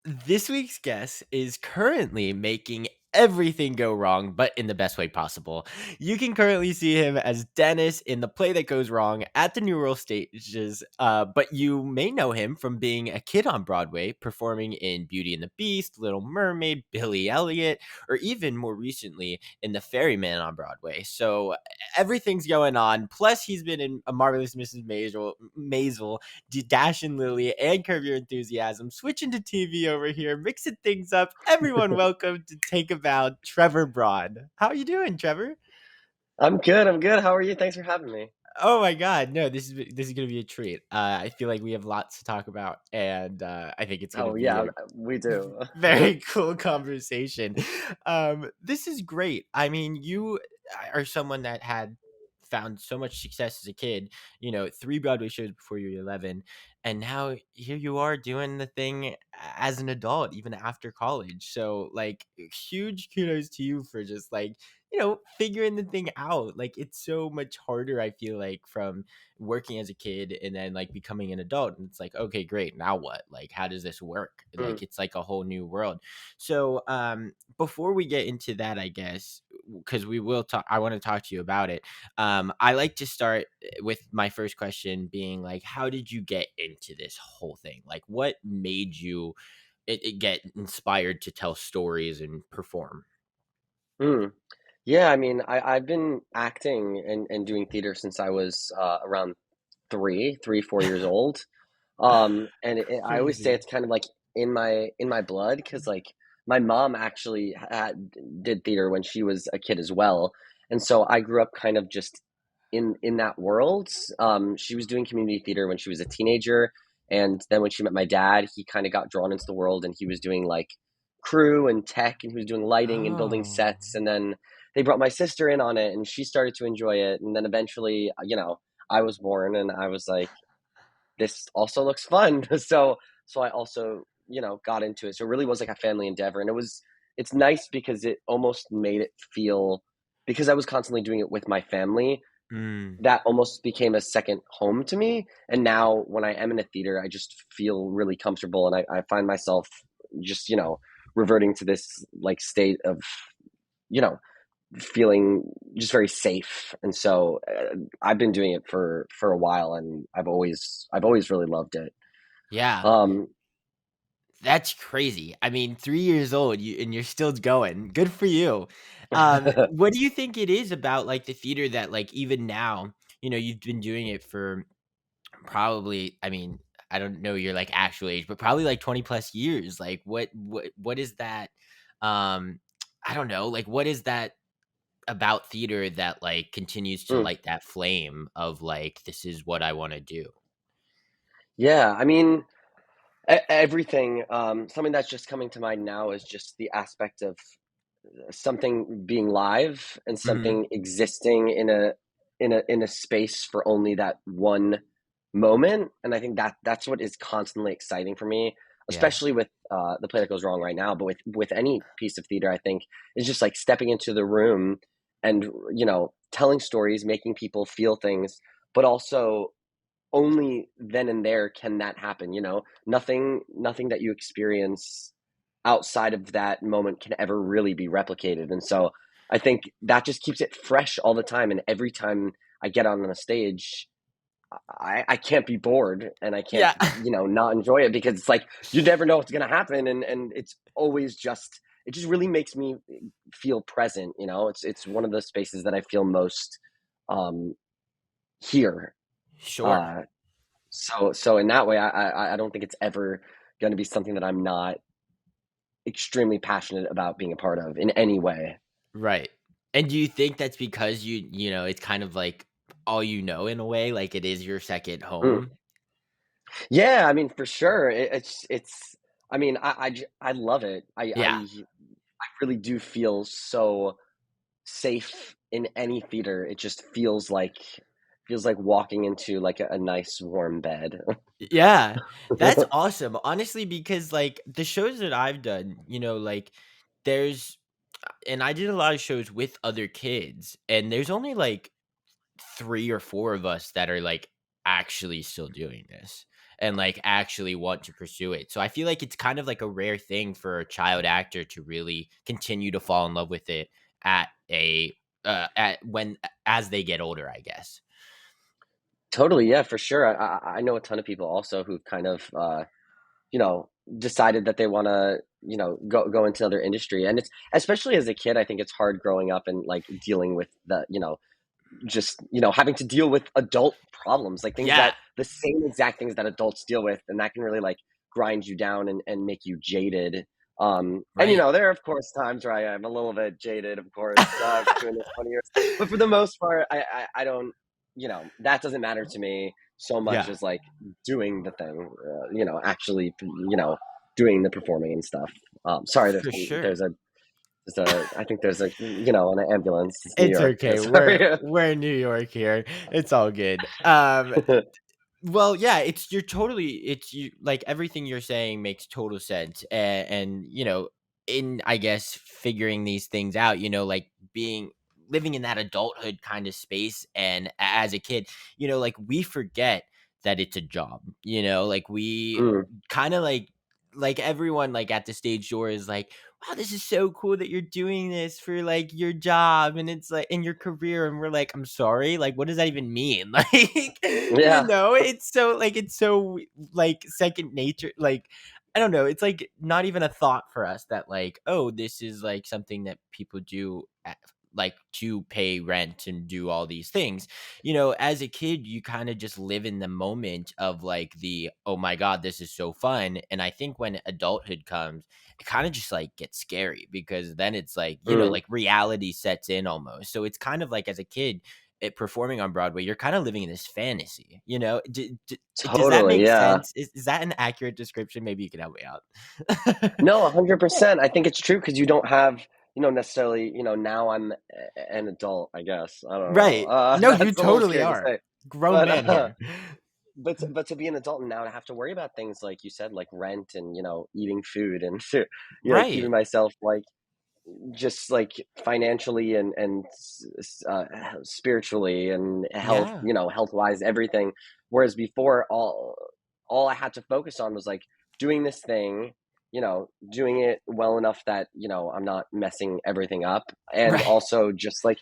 This week's guest is currently making everything go wrong, but in the best way possible. You can currently see him as Dennis in the play that goes wrong at the New World stages, but you may know him from being a kid on Broadway, performing in Beauty and the Beast, Little Mermaid, Billy Elliot, or even more recently in The Ferryman on Broadway. So everything's going on. Plus, he's been in A Marvelous Mrs. Maisel, Dash and Lily, and Curb Your Enthusiasm, switching to TV over here, mixing things up. Everyone, welcome to Take About Trevor Braun. How are you doing, Trevor? I'm good. I'm good. How are you? Thanks for having me. Oh my God, no! This is gonna be a treat. I feel like we have lots to talk about, and I think it's gonna Oh be yeah, a we do. very cool conversation. This is great. I mean, you are someone that had found so much success as a kid, 3 Broadway shows before you were 11. And now here you are doing the thing as an adult, even after college. So, like, huge kudos to you for just like, figuring the thing out. Like, it's so much harder, I feel like, from working as a kid and then like becoming an adult. And it's like, okay, great. Now what? Like, how does this work? Mm, Like, it's like a whole new world. So, before we get into that, I guess, because we will talk, I want to talk to you about it. I like to start with my first question being like, how did you get into this whole thing? Like, what made you get inspired to tell stories and perform? mm. Yeah, I mean, I've been acting and doing theater since I was around 4 years old. And I always say Crazy. it's kind of like in my blood because like my mom actually did theater when she was a kid as well, and so I grew up kind of just in that world. She was doing community theater when she was a teenager, and then when she met my dad, he kind of got drawn into the world, and he was doing like crew and tech, and he was doing lighting and building Oh. sets, and then they brought my sister in on it, and she started to enjoy it, and then eventually, I was born, and I was like, this also looks fun. So I also, got into it. So it really was like a family endeavor. And it's nice because it almost made it feel, because I was constantly doing it with my family, Mm. that almost became a second home to me. And now when I am in a theater, I just feel really comfortable, and I find myself just, reverting to this like state of, you know, feeling just very safe. And so I've been doing it for a while, and I've always really loved it. Yeah. Um, That's crazy. I mean, 3 years old, and you're still going. Good for you. What do you think it is about, like, the theater that, like, even now, you've been doing it for probably, I mean, I don't know your, like, actual age, but probably, like, 20 plus years. Like, what is that, um, I don't know, like, what is that about theater that, like, continues to mm, light that flame of, like, "This is what I wanna do?" yeah, I mean, everything. Something that's just coming to mind now is just the aspect of something being live and Mhm. something existing in a space for only that one moment. And I think that's what is constantly exciting for me, Yeah. especially with the play that goes wrong right now, but with any piece of theater. I think is just like stepping into the room and, telling stories, making people feel things, but also only then and there can that happen. Nothing that you experience outside of that moment can ever really be replicated. And so I think that just keeps it fresh all the time. And every time I get on a stage, I can't be bored, and I can't, Yeah. not enjoy it, because it's like you never know what's gonna happen, and it's always just, it just really makes me feel present. It's one of the spaces that I feel most um here. Sure. Uh so in that way, I don't think it's ever gonna be something that I'm not extremely passionate about being a part of in any way. Right. And do you think that's because it's kind of like all in a way, like it is your second Mm. home? Yeah, I mean, for sure. It's. I mean, I love it. Yeah. I really do feel so safe in any theater. It just feels like walking into like a nice warm bed. Yeah. That's awesome. Honestly, because like the shows that I've done, like there's and I did a lot of shows with other kids, and there's only like 3 or 4 of us that are like actually still doing this. and like actually want to pursue it. So I feel like it's kind of like a rare thing for a child actor to really continue to fall in love with it at a at when as they get older, I guess. Totally, yeah, for sure. I know a ton of people also who've kind of you know, decided that they want to, go into other industry. And it's especially as a kid, I think it's hard growing up and like dealing with the, just, having to deal with adult problems, like things Yeah, that the same exact things that adults deal with, and that can really like grind you down and make you jaded. And right. there are of course times where I am a little bit jaded, of course, doing this 20 years, but for the most part, I don't, that doesn't matter to me so much Yeah, as like doing the thing, actually, doing the performing and stuff. Sorry, for sure. I think there's a, an ambulance. It's New It's York. okay. We're Sorry. we're in New York here. It's all good. Well, yeah, you're totally it's you like everything you're saying makes total sense. And in I guess figuring these things out, like being living in that adulthood kind of space and as a kid, like we forget that it's a job. Like we Mm. kind of like everyone like at the stage door is like, wow, this is so cool that you're doing this for like your job and it's like in your career. And we're like, I'm sorry, like, what does that even mean? Like, Yeah, it's so like second nature. Like, I don't know. It's like not even a thought for us that like, oh, this is like something that people do like to pay rent and do all these things. As a kid, you kind of just live in the moment of like oh my God, this is so fun. And I think when adulthood comes, it kind of just like gets scary because then it's like, mm, like reality sets in almost. So it's kind of like as a kid, performing on Broadway, you're kind of living in this fantasy, does that totally, make yeah. sense? Is that an accurate description? Maybe you can help me out. No, 100%. I think it's true because you don't have, necessarily, now I'm an adult, I guess. I don't know. Right. No, you That's a little totally scary to are. say. Grown But man here. but to be an adult and now to have to worry about things like you said, like rent and, eating food and keeping Right. myself like just like financially and spiritually and health, Yeah. health wise, everything. Whereas before, all I had to focus on was like doing this thing, doing it well enough that I'm not messing everything up, and Right. also just like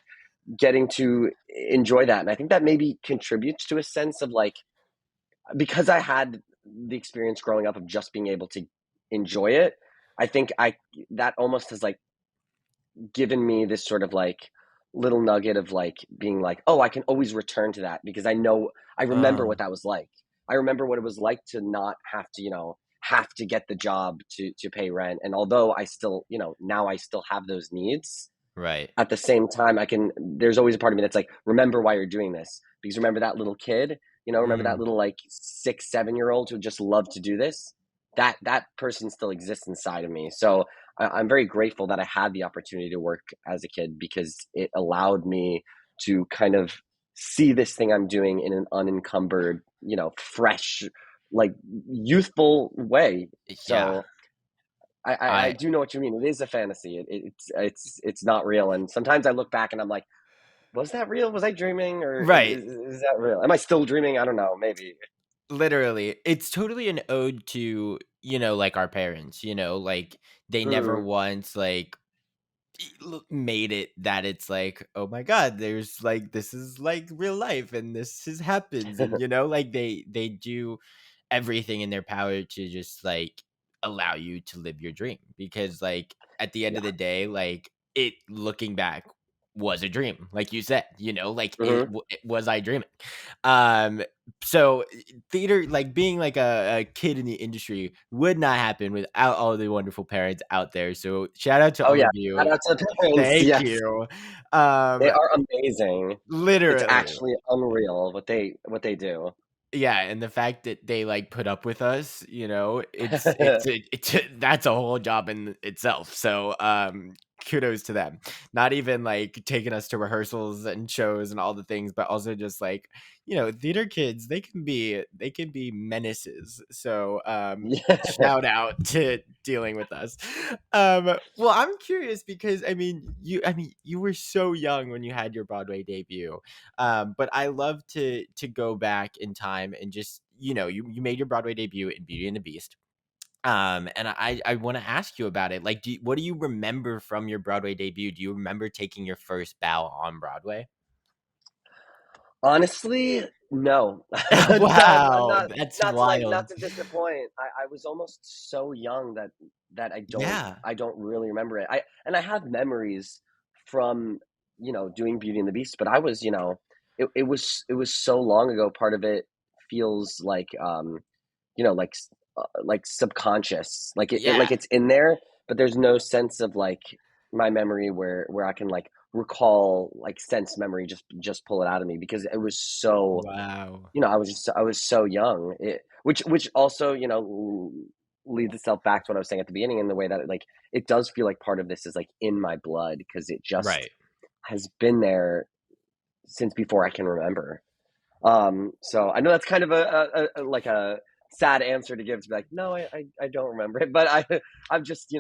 getting to enjoy that. And I think that maybe contributes to a sense of like, because I had the experience growing up of just being able to enjoy it. I think I that almost has like given me this sort of like little nugget of like being like, oh, I can always return to that because I remember Uh, what that was like. I remember what it was like to not have to, have to get the job to pay rent. And although I still, now I still have those needs, right. at the same time, there's always a part of me that's like, remember why you're doing this. Because remember that little kid, remember that Mm, little like 6, 7 year old who just loved to do this? That person still exists inside of me. So I'm very grateful that I had the opportunity to work as a kid because it allowed me to kind of see this thing I'm doing in an unencumbered, fresh, like youthful way. yeah. So I I do know what you mean. It is a fantasy. It's not real. And sometimes I look back and I'm like, was that real? Was I dreaming, or right. is that real? Am I still dreaming? I don't know. Maybe. Literally. It's totally an ode to, like our parents, like they never Mm. once like made it that it's like, oh my God, there's like this is like real life and this is happens. And like they do everything in their power to just like allow you to live your dream because like at the end Yeah. of the day, like it looking back was a dream, like you said, like Hmm. was I dreaming? um so theater, like being like a kid in the industry, would not happen without all the wonderful parents out there. So shout out to Oh all yeah. of you. Shout out to the parents. Thank Yes, you. they um are amazing. It's Literally. actually unreal what they do. Yeah, and the fact that they, like, put up with us, it's that's a whole job in itself, so, kudos to them. Not even, like, taking us to rehearsals and shows and all the things, but also just, like, theater kids, they can be menaces, so, Yeah. shout out to dealing with us. Well, I'm curious because, you were so young when you had your Broadway debut. But I love to go back in time and just you made your Broadway debut in Beauty and the Beast. And I want to ask you about it. Like, what do you remember from your Broadway debut? Do you remember taking your first bow on Broadway? Honestly, no. Wow, Not that's not to like not wild. to disappoint. I was almost so young that Yeah, I don't really remember it. I have memories from, doing Beauty and the Beast, but I was, it was so long ago. Part of it feels like like subconscious. Like like yeah, it's in there, but there's no sense of like my memory where I can like recall like sense memory, just pull it out of me because it was so, wow, I was so young. Which also, leads itself back to what I was saying at the beginning in the way that like it does feel like part of this is like in my blood because it just right. has been there since before I can remember. So I know that's kind of like a sad answer to give to be like, no, I don't remember it, but I'm just,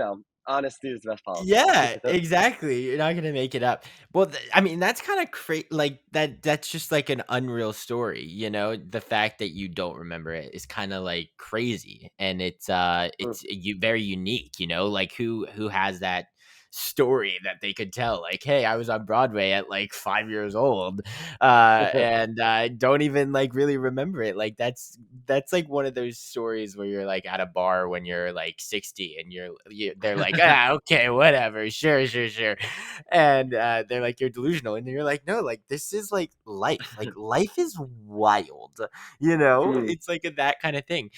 honesty is the best policy. Yeah, exactly. You're not gonna make it up. Well, I mean, that's kind of like that. That's just like an unreal story, you know. The fact that you don't remember it is kind of like crazy, and it's very unique, you know. Like who has that story that they could tell? Like, hey, I was on Broadway at like 5 years old, and don't even like really remember it. Like that's like one of those stories where you're like at a bar when you're like 60 and they're like, ah, okay, whatever, sure, sure, sure, and they're like, you're delusional, and you're like, no, like this is like life. Like life is wild, you know. Mm. It's like that kind of thing.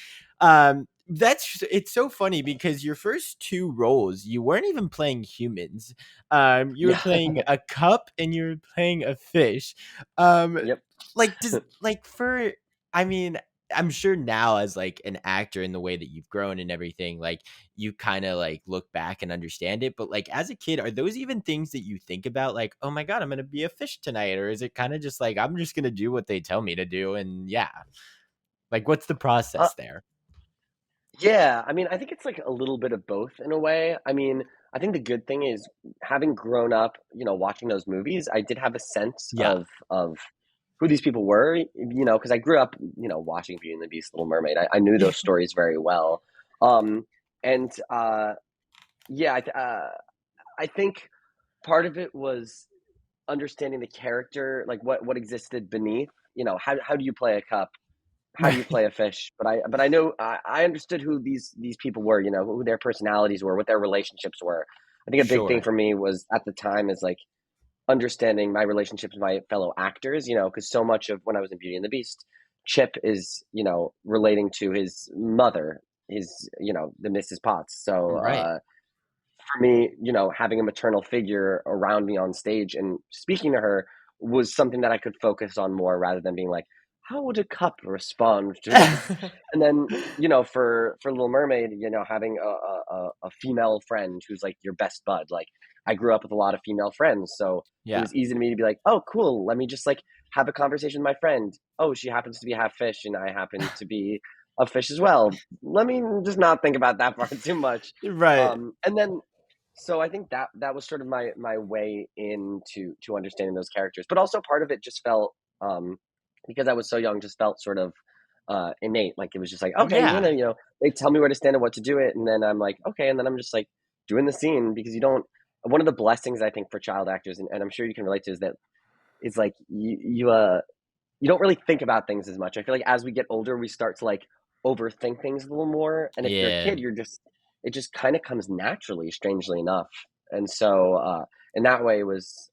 It's so funny because your first two roles, you weren't even playing humans. You were Yeah. playing a cup and you were playing a fish. Um, Yep. like does like for I mean, I'm sure now as like an actor in the way that you've grown and everything, like you kind of like look back and understand it. But like as a kid, are those even things that you think about? Like, oh my god, I'm gonna be a fish tonight, or is it kind of just like I'm just gonna do what they tell me to do? And yeah, like what's the Uh, process there? yeah, I mean, I think it's like a little bit of both in a way. I mean, I think the good thing is having grown up, watching those movies, I did have a sense Yeah, of who these people were, because I grew up, watching Beauty and the Beast, Little Mermaid. I knew yeah, those stories very well. Um, and yeah, I think part of it was understanding the character, like what existed beneath. How do you play a cup? How do you right, play a fish? But I know I understood who these people were, who their personalities were, what their relationships were. I think a big thing sure, for me was at the time is like understanding my relationships with my fellow actors, because so much of when I was in Beauty and the Beast, Chip is, relating to his mother, the Mrs. Potts. So right. for me, having a maternal figure around me on stage and speaking to her was something that I could focus on more rather than being like, how would a cup respond to this? And then, for Little Mermaid, having a female friend who's like your best bud. Like I grew up with a lot of female friends, so it Yeah, was easy to me to be like, oh, cool. Let me just like have a conversation with my friend. Oh, she happens to be half fish, and I happen to be a fish as well. Let me just not think about that part too much. right. And then so I think that was sort of my way into to understanding those characters, but also part of it just felt because I was so young, just felt sort of innate. Like it was just like, okay, you're Yeah, gonna, they tell me where to stand and what to do it, and then I'm like, okay, and then I'm just like doing the scene because you don't. One of the blessings I think for child actors, and I'm sure you can relate to, is that it's like you don't really think about things as much. I feel like as we get older, we start to like overthink things a little more. And if you're a yeah, kid, it just kind of comes naturally, strangely enough. And so, in that way, it was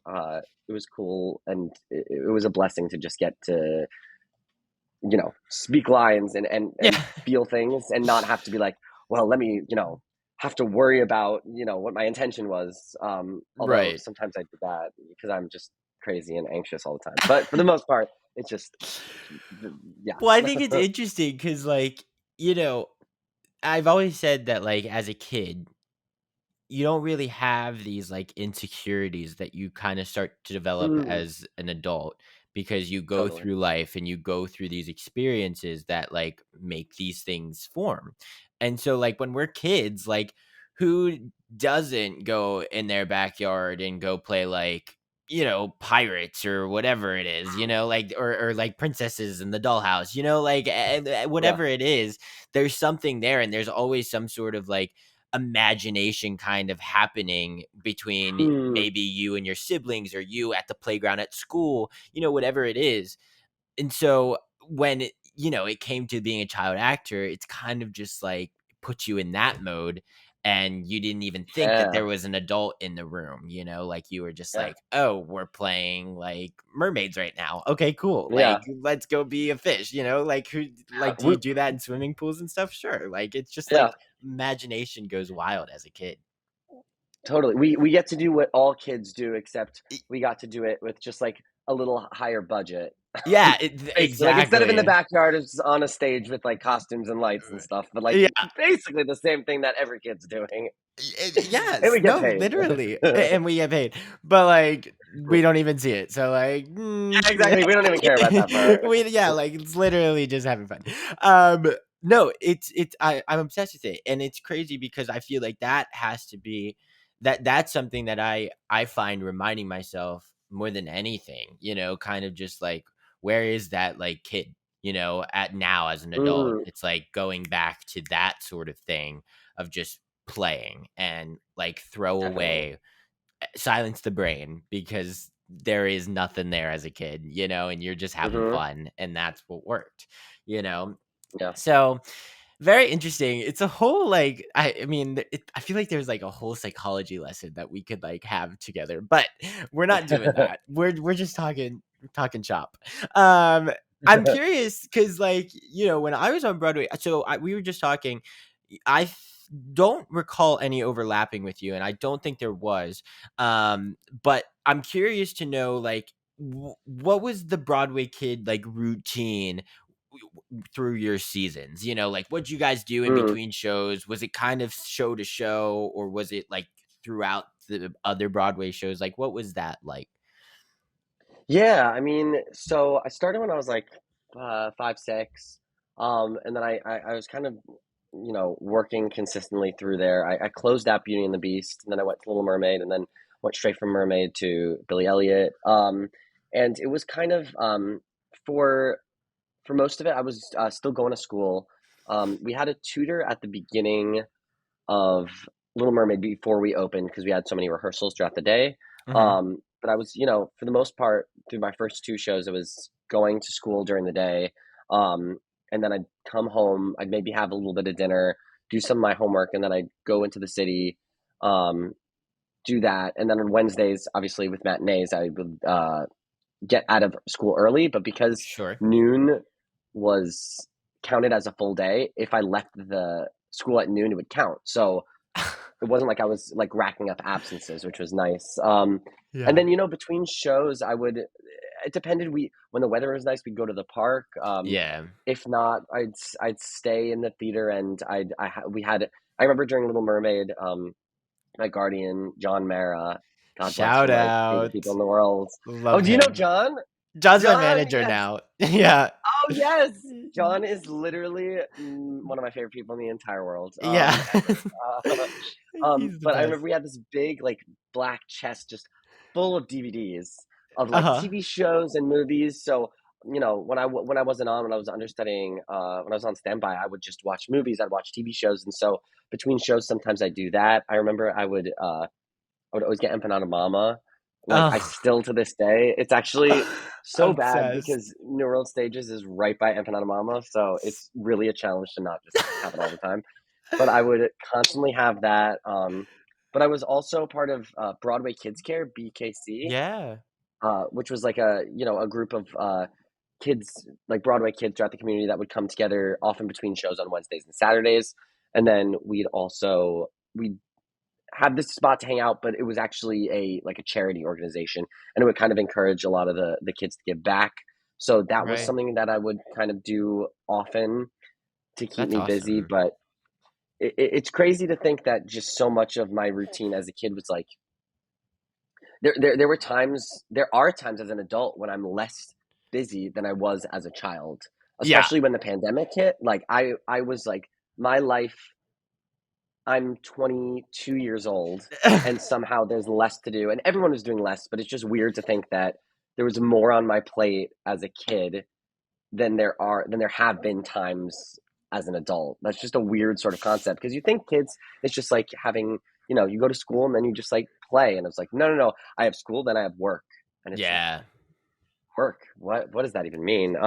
cool, and it was a blessing to just get to, speak lines and yeah, feel things, and not have to be like, well, let me, have to worry about, what my intention was. Although right. sometimes I do that because I'm just crazy and anxious all the time. But for the most part, it's just yeah. Well, I think it's interesting because, like, you know, I've always said that, like, as a kid, you don't really have these like insecurities that you kind of start to develop Mm, as an adult because you go totally. through life and you go through these experiences that like make these things form. And so like when we're kids, like who doesn't go in their backyard and go play like pirates or whatever it is, like or like princesses in the dollhouse, like Yeah. whatever it is, there's something there, and there's always some sort of like imagination kind of happening between Mm, maybe you and your siblings or you at the playground at school, whatever it is. And so when it came to being a child actor, it's kind of just like puts you in that mode, and you didn't even think that yeah. there was an adult in the room, like you were just Yeah. like, oh, we're playing like mermaids right now. Okay, cool. Yeah. Like let's go be a fish, like who like do you We, do that in swimming pools and stuff? Sure. Like it's just yeah. like imagination goes wild as a kid. Totally. We get to do what all kids do, except we got to do it with just like a little higher budget. Yeah, Basically, like instead of in the exactly. backyard, it's on a stage with like costumes and lights and stuff. But like Yeah. basically the same thing that every kid's doing, and Yes, we get no, paid. literally, and we get paid, but like we don't even see it. So like, Exactly. We don't even care about that part. yeah, like it's literally just having fun. No, I'm obsessed with it, and it's crazy because I feel like that has to be that's something that I find reminding myself more than anything. Kind of just like where is that like kid? At now as an adult, Mm, it's like going back to that sort of thing of just playing and like throw definitely. away silence the brain because there is nothing there as a kid, and you're just having Hmm. fun, and that's what worked, you know Yeah. so very interesting. It's a whole like I mean I feel like there's like a whole psychology lesson that we could like have together, but we're not doing that. We're just talking shop. I'm curious because like when I was on Broadway, so we were just talking. Don't recall any overlapping with you, and I don't think there was. But I'm curious to know like what was the Broadway kid like routine through your seasons? Like what'd you guys do in Mm. between shows? Was it kind of show to show, or was it like throughout the other Broadway shows? Like what was that like? Yeah, I mean, so I started when I was like 5, 6, and then I was kind of, working consistently through there. I closed out Beauty and the Beast, and then I went to Little Mermaid, and then went straight from Mermaid to Billy Elliot. And it was kind of for for most of it, I was still going to school. We had a tutor at the beginning of Little Mermaid before we opened because we had so many rehearsals throughout the day. Hmm. But I was, for the most part, through my first two shows, I was going to school during the day. Um, and then I'd come home, I'd maybe have a little bit of dinner, do some of my homework, and then I'd go into the city, um, do that. And then on Wednesdays, obviously with matinees, I would get out of school early. But because Sure. noon was counted as a full day, if I left the school at noon, it would count. So it wasn't like I was like racking up absences, which was nice. And Yeah. then between shows, I would. It depended. We when the weather was nice, we'd go to the park. Yeah. If not, I'd stay in the theater, and we had. I remember during Little Mermaid, my guardian John Mara, God bless, Shout one of my favorite out. people in the world. Oh, Love do you know him. John? John's my John, manager yes. now. Yeah. Oh, yes. John is literally one of my favorite people in the entire world, Yeah. ever. He's the But I best. remember we had this big, like, black chest just full of DVDs of like Uh-huh. TV shows and movies. So, when I wasn't on, when I was understudying, when I was on standby, I would just watch movies. I'd watch TV shows, and so between shows, sometimes I do that. I remember I would always get empanada mama. Like, I Oh. still to this day, it's actually so bad Obsessed. because New World Stages is right by empanada mama, so it's really a challenge to not just have it all the time. But I would constantly have that. But I was also part of Broadway Kids Care (BKC), Yeah. which was like a group of kids, like Broadway kids throughout the community that would come together often between shows on Wednesdays and Saturdays, and then we had this spot to hang out, but it was actually a charity organization, and it would kind of encourage a lot of the kids to give back. So that was Right. something that I would kind of do often to keep That's me busy. awesome. But it's crazy to think that just so much of my routine as a kid was like there are times as an adult when I'm less busy than I was as a child, Yeah. especially when the pandemic hit. Like I was like my life I'm 22 years old, and somehow there's less to do, and everyone was doing less, but it's just weird to think that there was more on my plate as a kid than there have been times as an adult. That's just a weird sort of concept because you think kids, it's just like having, you go to school and then you just like play, and it's like, no, no, no, I have school, then I have work, and it's like, Yeah. work? What does that even mean?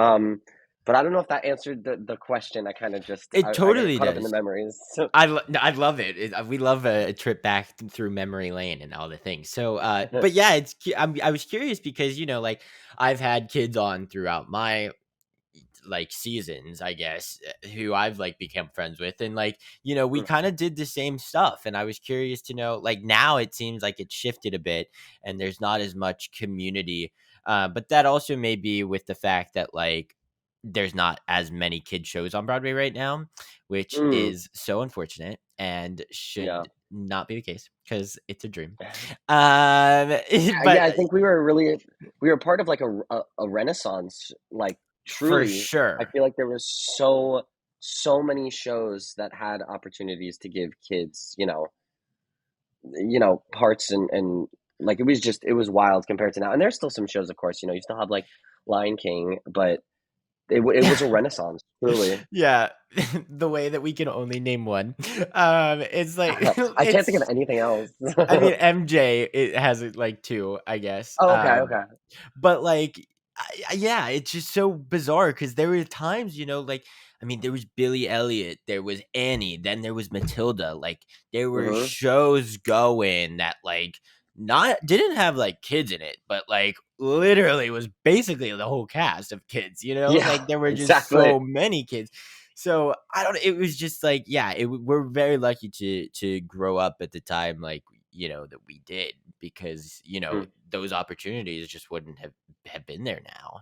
But I don't know if that answered the question. I kind of just It I got totally caught up in the does. memories. So, I love it. We love a trip back through memory lane and all the things. So, but yeah, I was curious because like I've had kids on throughout my like seasons, I guess, who I've like become friends with, and like we kind of did the same stuff. And I was curious to know, like now it seems like it's shifted a bit, and there's not as much community. But that also may be with the fact that like there's not as many kid shows on Broadway right now, which mm, is so unfortunate and yeah. should not be the case because it's a dream. Yeah, But I think we were part of like a renaissance, like for truly. I sure. feel like there was so many shows that had opportunities to give kids, parts, and like it was wild compared to now. And there's still some shows, of course, you still have like Lion King, but it was a renaissance, truly. Yeah, the way that we can only name one. It's like I can't think of it's. anything else. I mean, MJ it has it like two, I guess. Oh, okay, okay. But like, yeah, it's just so bizarre because there were times, like, I mean, there was Billy Elliot, there was Annie, then there was Matilda. Like, there were Hmm. shows going that like not didn't have like kids in it, but like literally was basically the whole cast of kids. Yeah, Like there were just exactly. so many kids. So I don't. It was just like, yeah, we're very lucky to grow up at the time, like that we did, because Mm, those opportunities just wouldn't have been there now.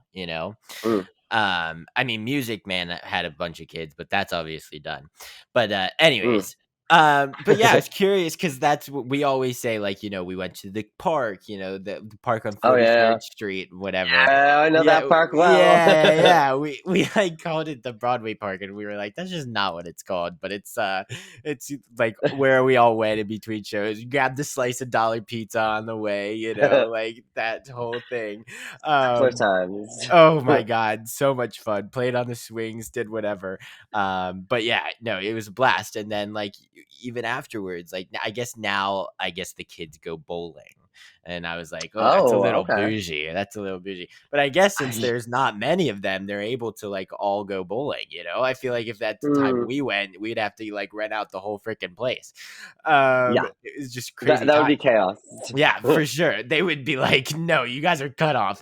mm, I mean, Music Man had a bunch of kids, but that's obviously done. But mm. anyways, but yeah, I was curious because that's what we always say, like, we went to the park, the park on Oh, yeah. 43rd Street, whatever. Yeah, I know Yeah, that park well. yeah. We like called it the Broadway Park, and we were like, that's just not what it's called, but it's like where we all went in between shows. You grabbed the slice of dollar pizza on the way, like that whole thing. Simpler Um, times. Oh my god, so much fun. Played on the swings, did whatever. But yeah, no, it was a blast. And then like even afterwards, like I guess the kids go bowling. And I was like, oh, that's a Oh, little okay. bougie. That's a little bougie. But I guess since I there's not many of them, they're able to like all go bowling. I feel like if that's the time mm, we went, we'd have to like rent out the whole freaking place. yeah, It was just that crazy that would be times. chaos. Yeah, for sure. They would be like, "No, you guys are cut off."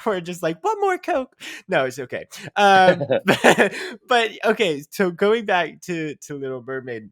We're just like, "One more Coke." No, it's okay. But okay. So going back to Little Mermaid,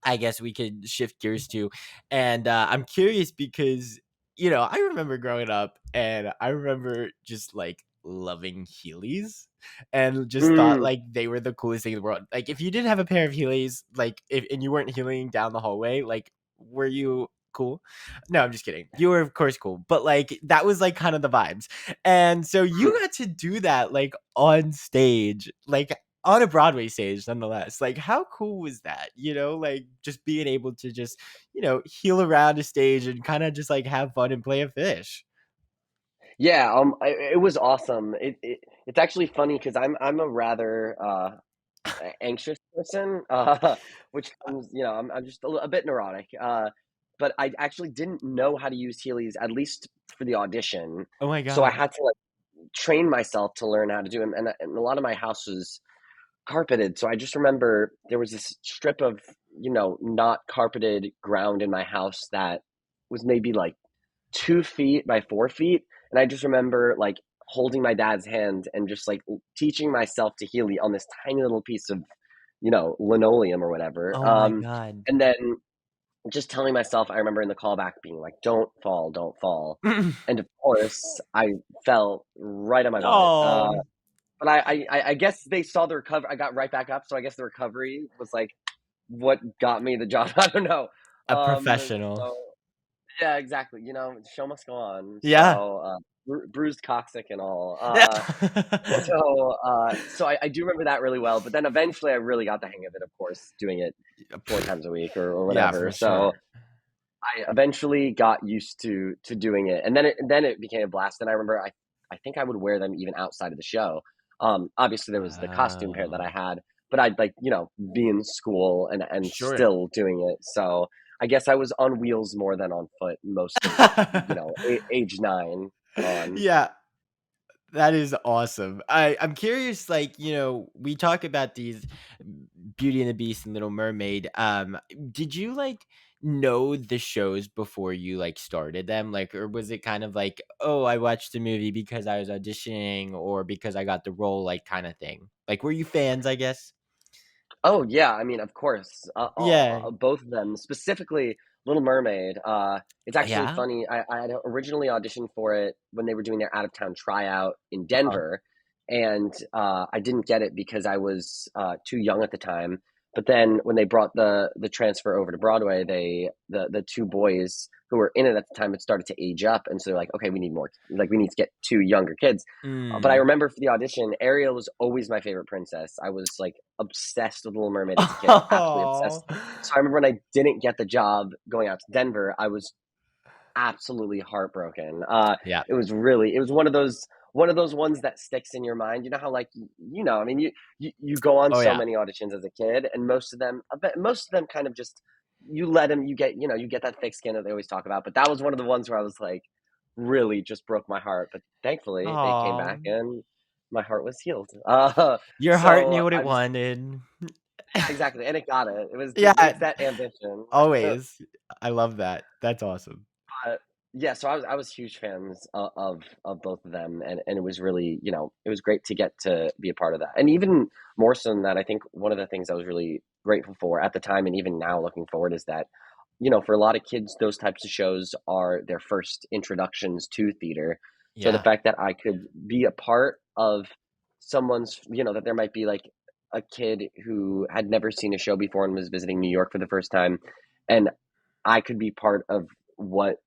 I guess we could shift gears to, and I'm curious because I remember growing up, and I remember just like loving Heelys, and just thought Mm, like they were the coolest thing in the world. Like if you didn't have a pair of Heelys, like if and you weren't heeling down the hallway, like were you cool? No, I'm just kidding. You were of course cool, but like that was like kind of the vibes. And so mm. you got to do that like on stage, like on a Broadway stage nonetheless. Like how cool was that? Like just being able to just, heel around a stage and kind of just like have fun and play a fish. Yeah, it was awesome. It's actually funny because I'm a rather anxious person, which comes, I'm just a bit neurotic. But I actually didn't know how to use Heelys, at least for the audition. Oh my So I god. had to like train myself to learn how to do them. And a lot of my house was carpeted. So I just remember there was this strip of, not carpeted ground in my house that was maybe like 2 feet by 4 feet. And I just remember like holding my dad's hand and just like teaching myself to Healy on this tiny little piece of, linoleum or whatever. Oh my god. And then just telling myself, I remember in the callback being like, don't fall, don't fall. And of course, I fell right on my butt. Oh, But I guess they saw the recovery. I got right back up. So I guess the recovery was like what got me the job. I don't know. a professional. So yeah, exactly. The show must go on. Yeah. So bruised coccyx and all. So I do remember that really well. But then eventually, I really got the hang of it. Of course, doing it 4 times a week or Yeah, whatever. for So sure. I eventually got used to doing it, and then it became a blast. And I remember I think I would wear them even outside of the show. Obviously, there was the costume pair that I Oh, had, but I'd like be in school and sure. still doing it. So I guess I was on wheels more than on foot most of age 9 on. Yeah, that is awesome. I'm curious, like, we talk about these Beauty and the Beast and Little Mermaid. Did you like know the shows before you like started them? Like, or was it kind of like, oh, I watched the movie because I was auditioning or because I got the role, like kind of thing? Like, were you fans, I guess? Oh yeah, I mean, of course, Yeah. both of them. Specifically, Little Mermaid. It's actually Yeah. funny. I had originally auditioned for it when they were doing their out of town tryout in Uh-huh. Denver, and I didn't get it because I was too young at the time. But then when they brought the transfer over to Broadway, the two boys who were in it at the time had started to age up, and so they're like, okay, we need more. Like we need to get two younger kids. But I Mm. remember for the audition, Ariel was always my favorite princess. I was like obsessed with Little Mermaid as a kid, absolutely obsessed. Oh. So I remember when I didn't get the job going out to Denver, I was absolutely heartbroken. Yeah. It was one of those ones that sticks in your mind. You know how like I mean you go on Oh so yeah. many auditions as a kid, and most of them kind of just you let them you get that thick skin that they always talk about. But that was one of the ones where I was like really just broke my heart. But thankfully they came Oh. back and my heart was healed. Your heart So knew what it I'm just wanted. yeah, exactly, and it got it. It's Yeah, that ambition. always. I love that. That's awesome. Yeah, so I was huge fans of both of them, and it was really it was great to get to be a part of that, and even more so than that, I think one of the things I was really grateful for at the time, and even now looking forward, is that for a lot of kids, those types of shows are their first introductions to theater. So the Yeah. fact that I could be a part of someone's, that there might be like a kid who had never seen a show before and was visiting New York for the first time, and I could be part of what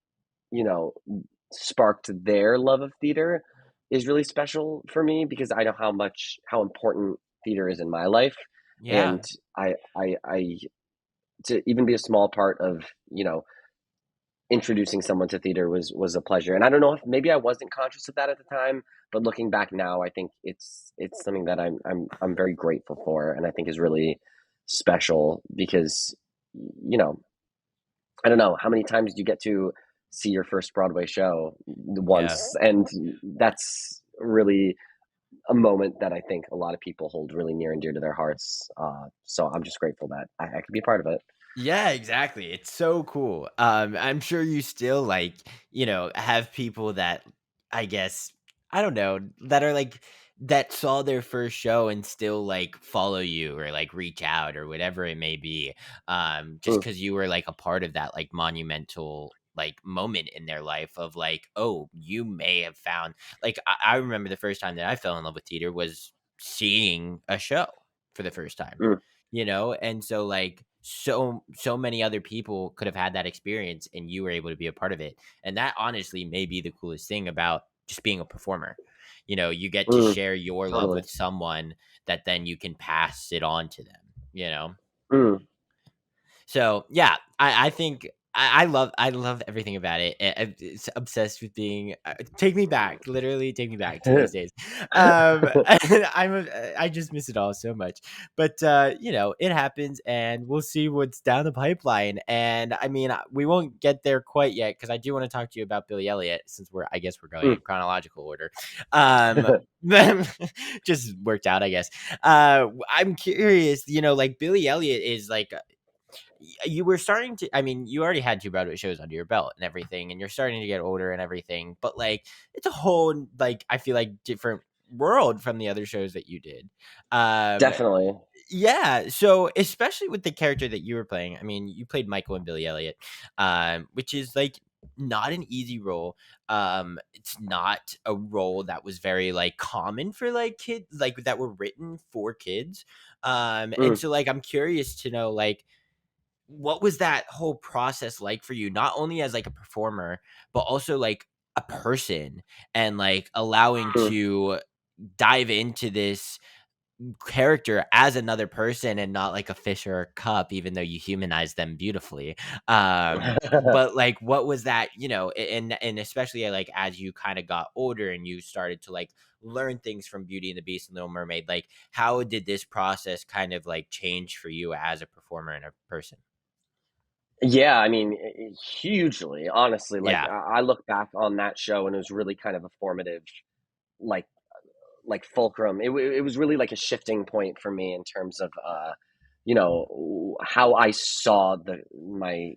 you know, sparked their love of theater is really special for me because I know how important theater is in my life, Yeah. and I to even be a small part of introducing someone to theater was a pleasure. And I don't know if maybe I wasn't conscious of that at the time, but looking back now, I think it's something that I'm very grateful for, and I think is really special because you know I don't know how many times did you get to see your first Broadway show Yeah. once, and that's really a moment that I think a lot of people hold really near and dear to their hearts. So I'm just grateful that I could be a part of it. Yeah, exactly. It's so cool. I'm sure you still like, have people that I guess I don't know, that are like that saw their first show and still like follow you or like reach out or whatever it may be. Just Mm, because you were like a part of that like monumental like moment in their life of like, oh, you may have found like I remember the first time that I fell in love with theater was seeing a show for the first time, mm, and so like so many other people could have had that experience and you were able to be a part of it, and that honestly may be the coolest thing about just being a performer. You get to mm, share your love totally. with someone that then you can pass it on to them, Mm. so yeah, I think I love everything about it. It's obsessed with being take me back, literally take me back to those days. I just miss it all so much, but it happens, and we'll see what's down the pipeline. And I mean, we won't get there quite yet because I do want to talk to you about Billy Elliot since I guess we're going Mm. in chronological order. Um, just worked out, I guess. I'm curious, like Billy Elliot is like you were starting to, I mean, you already had 2 Broadway shows under your belt and everything, and you're starting to get older and everything, but, like, it's a whole, like, I feel like different world from the other shows that you did. Um, Definitely. yeah, so especially with the character that you were playing, I mean, you played Michael and Billy Elliot, which is, like, not an easy role. It's not a role that was very, like, common for, like, kids, like, that were written for kids. And Mm. so, like, I'm curious to know, like, what was that whole process like for you? Not only as like a performer, but also like a person and like allowing Mm. to dive into this character as another person and not like a fish or a cup, even though you humanize them beautifully. But like, what was that, and especially like as you kind of got older and you started to like learn things from Beauty and the Beast and Little Mermaid, like how did this process kind of like change for you as a performer and a person? Yeah, I mean, hugely, honestly. Like, Yeah, I look back on that show, and it was really kind of a formative, like fulcrum. It was really like a shifting point for me in terms of, how I saw my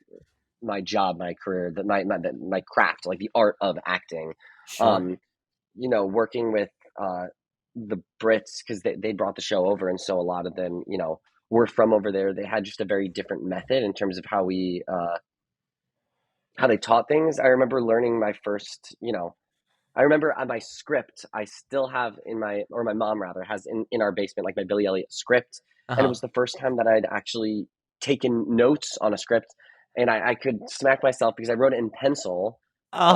job, my career, my craft, like the art of acting. sure. Um, working with uh, the Brits, because they brought the show over, and so a lot of them, were from over there. They had just a very different method in terms of how they taught things. I remember learning my first, I remember on my script, I still have or my mom rather has in our basement, like my Billy Elliot script. And it Uh-huh. was the first time that I'd actually taken notes on a script, and I could smack myself because I wrote it in pencil. And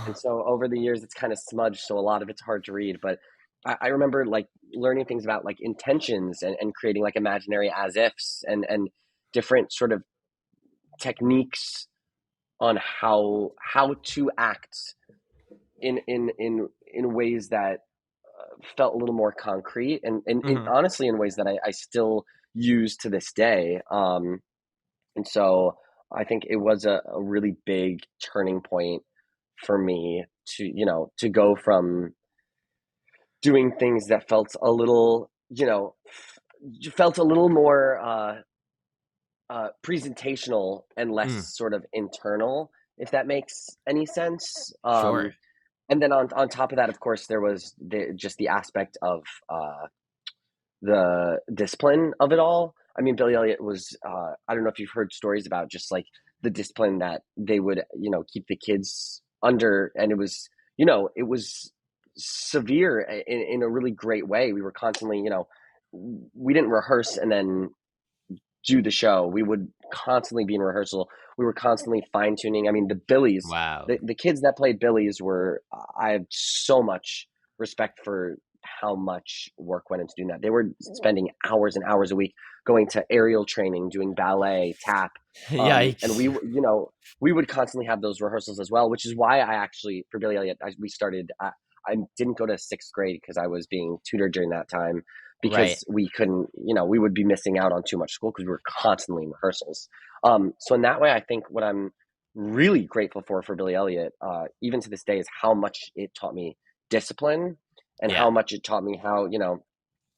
Oh. so over the years, it's kind of smudged. So a lot of it's hard to read, but I remember like learning things about like intentions and creating like imaginary as ifs and different sort of techniques on how to act in ways that felt a little more concrete and Mhm. honestly in ways that I still use to this day. And so I think it was a really big turning point for me to go from doing things that felt a little felt a little more presentational and less Mm, sort of internal, if that makes any sense. sure. And then on top of that, of course, there was just the aspect of the discipline of it all. I mean, Billy Elliot was, I don't know if you've heard stories about just like the discipline that they would, keep the kids under. And it was severe in a really great way. We were constantly, we didn't rehearse and then do the show. We would constantly be in rehearsal. We were constantly fine tuning. I mean, the Billies, Wow. the kids that played Billies were, I have so much respect for how much work went into doing that. They were spending hours and hours a week going to aerial training, doing ballet, tap. And Yikes. we would constantly have those rehearsals as well, which is why I actually, for Billy Elliot, we started, I didn't go to sixth grade because I was being tutored during that time Right. because we couldn't, we would be missing out on too much school because we were constantly in rehearsals. So in that way, I think what I'm really grateful for Billy Elliot, even to this day, is how much it taught me discipline and Yeah. how much it taught me how,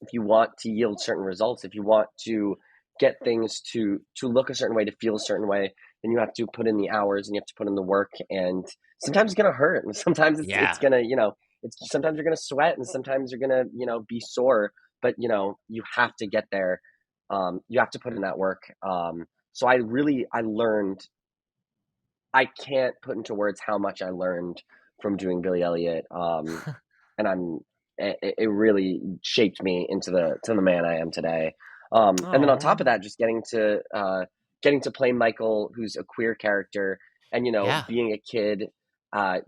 if you want to yield certain results, if you want to get things to look a certain way, to feel a certain way, then you have to put in the hours and you have to put in the work. And sometimes it's gonna hurt, and sometimes it's Yeah. gonna, it's sometimes you're gonna sweat, and sometimes you're gonna, be sore. But you have to get there. You have to put in that work. So I learned. I can't put into words how much I learned from doing Billy Elliot. And it really shaped me into the man I am today. And then on top of Oh. that, just getting to play Michael, who's a queer character, and Yeah. being a kid, a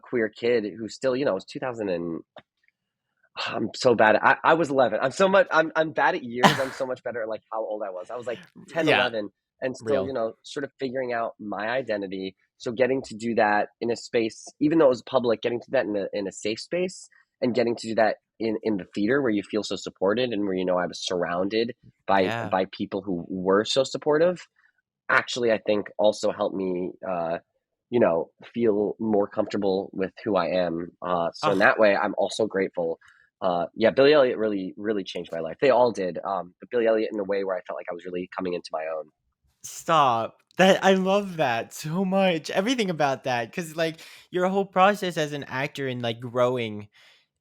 queer kid who still, it was 2000 and I'm so bad. I was 11. I'm bad at years. I'm so much better at like how old I was. I was like 10, Yeah. 11, and still, Real. sort of figuring out my identity. So getting to do that in a space, even though it was public, getting to do that in a safe space, and getting to do that in the theater where you feel so supported and where I was surrounded Yeah. by people who were so supportive. Actually, I think also helped me feel more comfortable with who I am. So in Oh, that way, I'm also grateful. Yeah, Billy Elliot really, really changed my life. They all did. But Billy Elliot in a way where I felt like I was really coming into my own. stop. That I love that so much. Everything about that, because like your whole process as an actor and like growing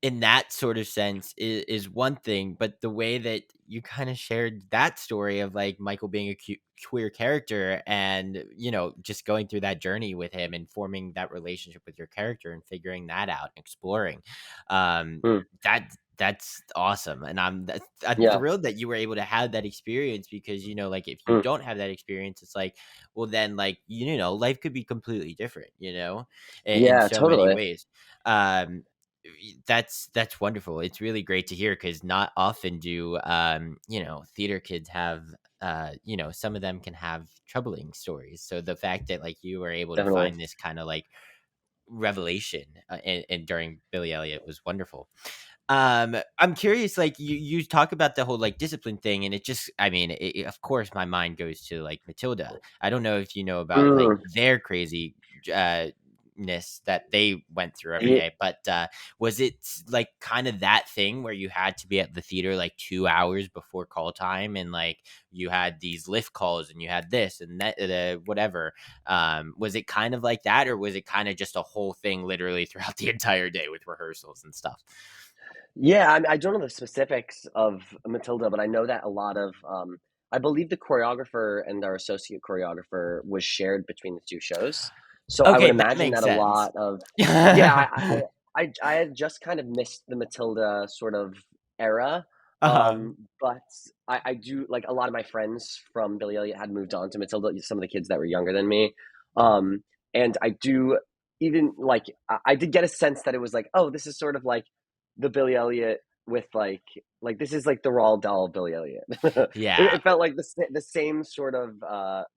in that sort of sense is one thing, but the way that you kind of shared that story of like Michael being a queer character and just going through that journey with him and forming that relationship with your character and figuring that out and exploring, um Hmm. that That's awesome, and I'm Yeah. thrilled that you were able to have that experience because, like, if you Mm. don't have that experience, it's like, well, then, like, life could be completely different, in Yeah, so many totally. ways. Um, that's wonderful. It's really great to hear because not often do, theater kids have, some of them can have troubling stories. So the fact that, like, you were able to Definitely. find this kind of, like, revelation, and during Billy Elliot was wonderful. I'm curious, like you talk about the whole like discipline thing, and it just, I mean, of course, my mind goes to like Matilda. I don't know if you know about like Mm. their crazy ness that they went through every Ye day, but was it like kind of that thing where you had to be at the theater like 2 hours before call time, and like you had these lift calls, and you had this and that, whatever. Was it kind of like that, or was it kind of just a whole thing literally throughout the entire day with rehearsals and stuff? Yeah, I don't know the specifics of Matilda, but I know that a lot of, I believe the choreographer and our associate choreographer was shared between the 2 shows. So I would Okay, that imagine makes that a sense. lot of yeah, I had just kind of missed the Matilda sort of era, Uh-huh. but I do like, a lot of my friends from Billy Elliot had moved on to Matilda, some of the kids that were younger than me, um, and I do even, like, I did get a sense that it was like, "Oh, this is sort of like the Billy Elliot with, like, this is like the Roald Dahl Billy Elliot." Yeah, It felt like the same sort of,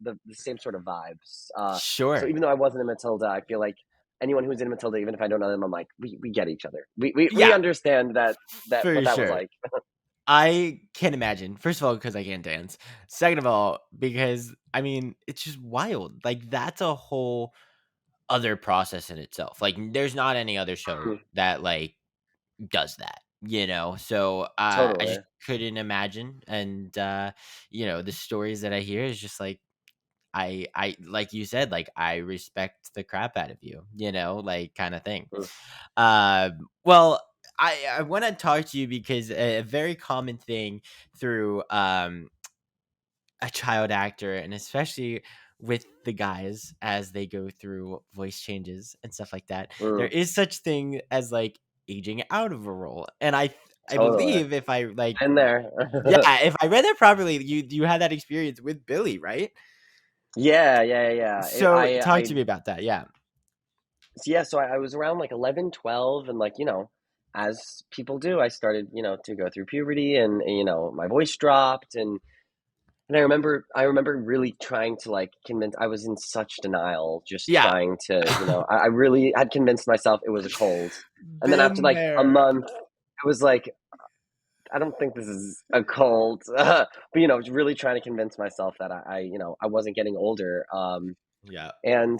the same sort of vibes, so sure. even though I wasn't in Matilda, I feel like anyone who's in Matilda, even if I don't know them, I'm like, "We get each other. We Yeah, understand that what for that was sure. like." I can imagine. First of all, because I can't dance. Second of all, because I mean, it's just wild. Like that's a whole other process in itself. Like there's not any other show that like does that, So I Totally. just couldn't imagine. And the stories that I hear is just like I like you said, like I respect the crap out of you, like kind of thing. Mm, Well, I want to talk to you because a very common thing through a child actor, and especially with the guys as they go through voice changes and stuff like that, there mm, is such thing as like aging out of a role. And I totally. believe if I like, Been there. yeah, if I read that properly, you had that experience with Billy, right? Yeah, yeah, yeah, yeah. So talk to me about that. Yeah. Yeah, so I was around like 11, 12, and like, as people do, I started, to go through puberty, and my voice dropped, and I remember really trying to like convince. I was in such denial, just Yeah. trying to, I really had convinced myself it was a cold. And then after Been like a there. month, it was like, I don't think this is a cold. But just really trying to convince myself that I wasn't getting older. Yeah. And,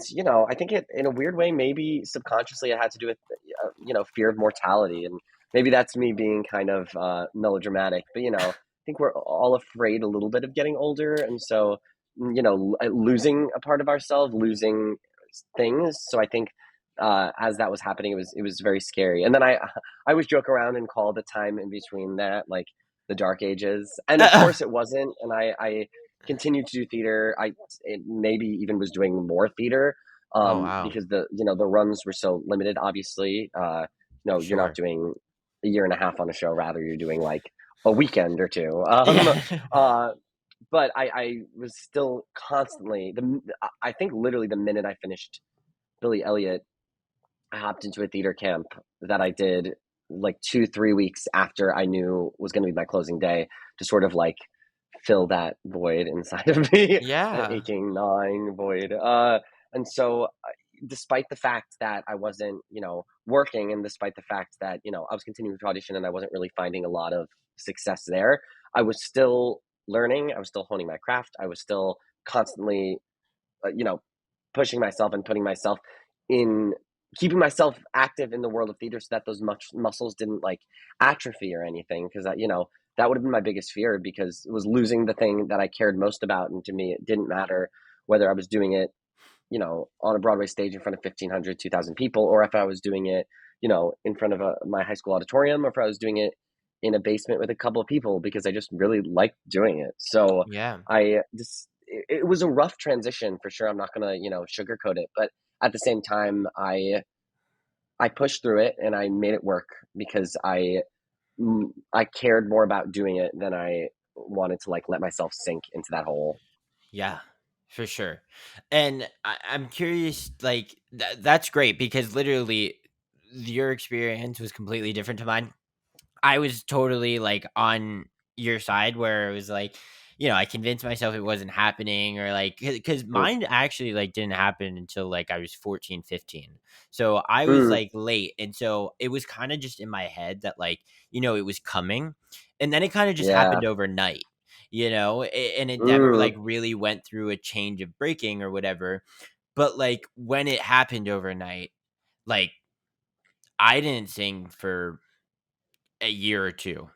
I think it in a weird way, maybe subconsciously it had to do with, fear of mortality. And maybe that's me being kind of melodramatic. But, I think we're all afraid a little bit of getting older. And so, losing a part of ourselves, losing things. So I think as that was happening, it was very scary. And then I always joke around and call the time in between that like the dark ages. And of course it wasn't. And I continued to do theater. It maybe even was doing more theater, Oh wow. because the runs were so limited. Obviously, you're not Sure. doing a year and a half on a show. Rather, you're doing like a weekend or two. Yeah. Uh, but I was still constantly I think literally the minute I finished Billy Elliot, I hopped into a theater camp that I did like 2, 3 weeks after I knew was going to be my closing day, to sort of like fill that void inside of me, that Yeah. aching, gnawing void. And so, despite the fact that I wasn't, working, and despite the fact that, I was continuing to audition and I wasn't really finding a lot of success there, I was still learning. I was still honing my craft. I was still constantly, uh, you know, pushing myself and putting myself in, keeping myself active in the world of theater, so that those much muscles didn't like atrophy or anything, because that would have been my biggest fear, because it was losing the thing that I cared most about. And to me it didn't matter whether I was doing it, on a Broadway stage in front of 1,500, 2,000 people, or if I was doing it, in front of my high school auditorium, or if I was doing it in a basement with a couple of people, because I just really liked doing it. So Yeah. it was a rough transition for sure. I'm not gonna, sugarcoat it, but at the same time, I pushed through it and I made it work, because I I cared more about doing it than I wanted to like let myself sink into that hole. Yeah, for sure. And I'm curious, like that's great because literally your experience was completely different to mine. I was totally, like, on your side where it was like, I convinced myself it wasn't happening or, like, because Mm, mine actually, like, didn't happen until, like, I was 14, 15. So, I was, mm, like, late, and so it was kinda just in my head that, like, it was coming, and then it kinda just yeah. happened overnight, and it never, Mm, like, really went through a change of breaking or whatever, but, like, when it happened overnight, like, I didn't sing for a year or 2,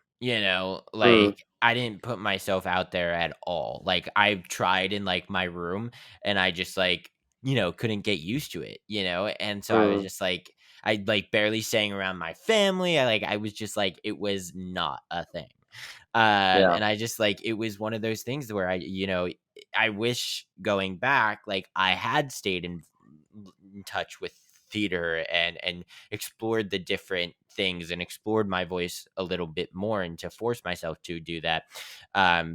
mm, like, I didn't put myself out there at all, like, I tried in, like, my room, and I just, like, couldn't get used to it, and so I was mm, just, like I, like, barely sang around my family, I was just, like it was not a thing, yeah. and I just, like it was one of those things where I wish going back, like, I had stayed in touch with theater and explored the different things and explored my voice a little bit more and to force myself to do that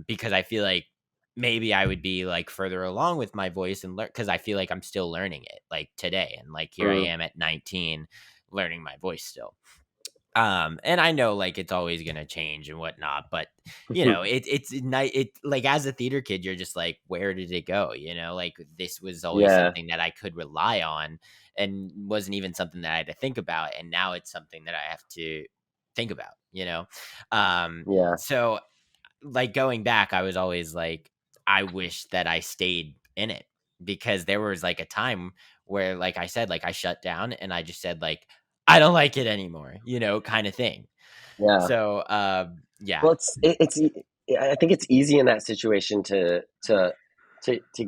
because I feel like maybe I would be like further along with my voice and learn because I feel like I'm still learning it like today and like here I Mm, am at 19 learning my voice still. And I know like it's always gonna change and whatnot, but it's nice. It like as a theater kid, you're just like, where did it go? Like this was always yeah. something that I could rely on, and wasn't even something that I had to think about, and now it's something that I have to think about. Yeah. So like going back, I was always like, I wish that I stayed in it because there was like a time where, like I said, like I shut down and I just said like, I don't like it anymore, kind of thing. Yeah. So, yeah, Well, I think it's easy in that situation to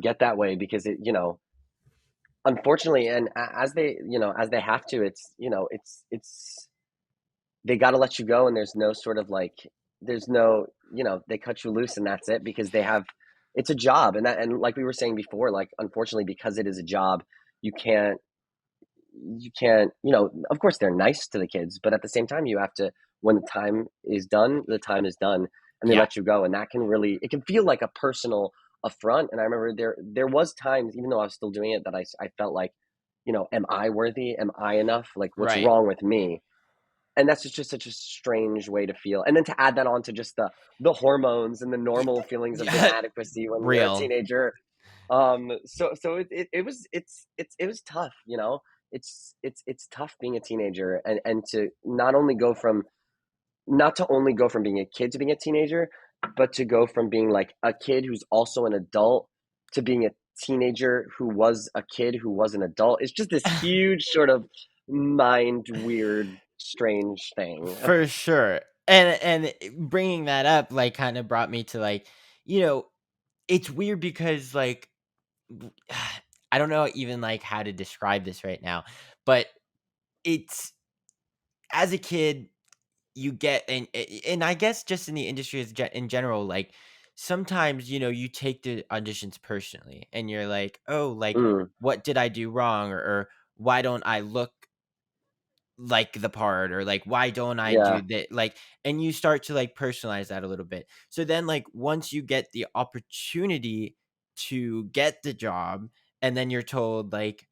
get that way because unfortunately, and as as they have to, it's they got to let you go, and there's no sort of like, there's no, they cut you loose and that's it because they have, it's a job, and like we were saying before, like unfortunately because it is a job, you can't of course they're nice to the kids, but at the same time you have to, when the time is done, and they yeah, let you go, and that can really, it can feel like a personal affront. And I remember there was times, even though I was still doing it, that I felt like, am I worthy, am I enough, like what's right, wrong with me? And that's just such a strange way to feel, and then to add that on to just the hormones and the Y- normal feelings of yeah, inadequacy when you're a real teenager. So it was, it was tough, it's tough being a teenager, and to not to only go from being a kid to being a teenager, but to go from being like a kid who's also an adult to being a teenager who was a kid who was an adult. It's just this huge sort of mind weird, strange thing. for sure. And bringing that up like kind of brought me to like, you know, it's weird because like I don't know even like how to describe this right now, but it's as a kid you get and I guess just in the industry in general, like sometimes you take the auditions personally, and you're like, oh, like Mm, what did I do wrong, or why don't I look like the part, or like why don't I yeah. do that, like, and you start to like personalize that a little bit. So then like once you get the opportunity to get the job, and then you're told like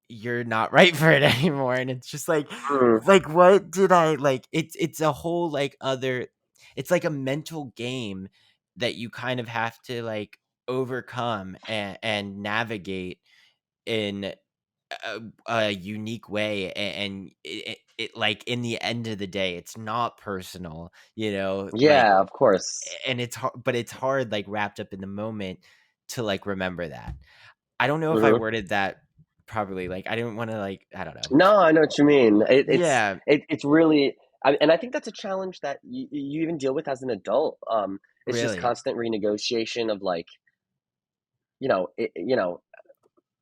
you're not right for it anymore, and it's just Mm, like what did I like it's a whole like other it's like a mental game that you kind of have to like overcome and navigate in a unique way, and it like in the end of the day it's not personal, like, yeah, of course. and it's hard, but it's hard like wrapped up in the moment to like remember that. I don't know if I Hmm. worded that properly, like, I didn't wanna, like I don't know. No, I know what you mean. Yeah, It's really, and I think that's a challenge that you even deal with as an adult. It's just really. constant renegotiation of like, you know,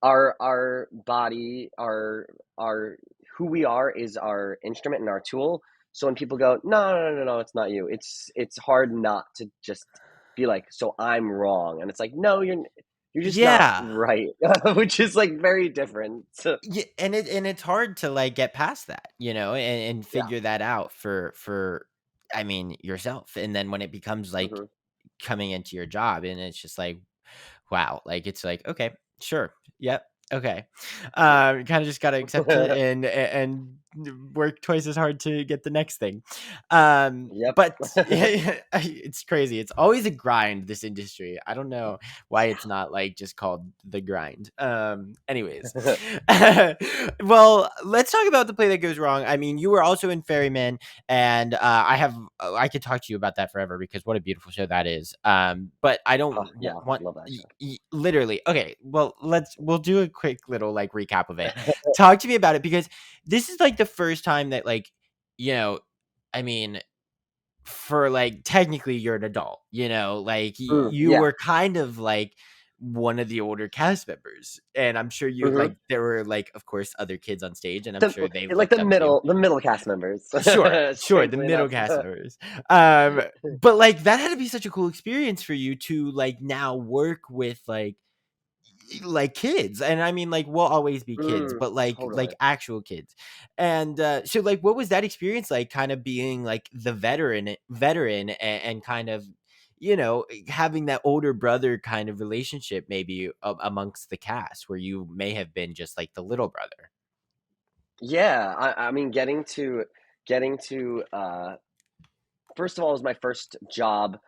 our body, our who we are is our instrument and our tool. So when people go, no, no, no, no, no, it's not you. It's hard not to just be like, so I'm wrong, and it's like, no, you're just not Yeah. right, which is like very different. So, Yeah, and it's hard to, like, get past that, and yeah. figure that out for I mean, yourself. And then when it becomes like Hmm. coming into your job and it's just like, wow, like it's like, okay, sure, yep, okay. Kind of just gotta accept it and work twice as hard to get the next thing. Yep. But yeah, it's crazy. It's always a grind. This industry. I don't know why it's not like just called the grind. Anyways, well, let's talk about the play that goes wrong. I mean, you were also in Ferryman, and I could talk to you about that forever because what a beautiful show that is. But I don't Oh, yeah, want love that show. literally. Okay, well, we'll do a quick little like recap of it. Talk to me about it because this is like the first time that like, you know, I mean, for like technically you're an adult, like you Yeah. were kind of like one of the older cast members, and I'm sure you Hmm. like there were like of course other kids on stage, and I'm The, sure they like looked up to you. the middle cast members, Sure, the strangely middle enough. cast members. But like that had to be such a cool experience for you to like now work with like kids, and I mean like we'll always be kids, but like Totally. actual kids. And so like what was that experience like, kind of being like the veteran and kind of having that older brother kind of relationship maybe amongst the cast where you may have been just like the little brother. Yeah, I mean, getting to first of all, it was my first job,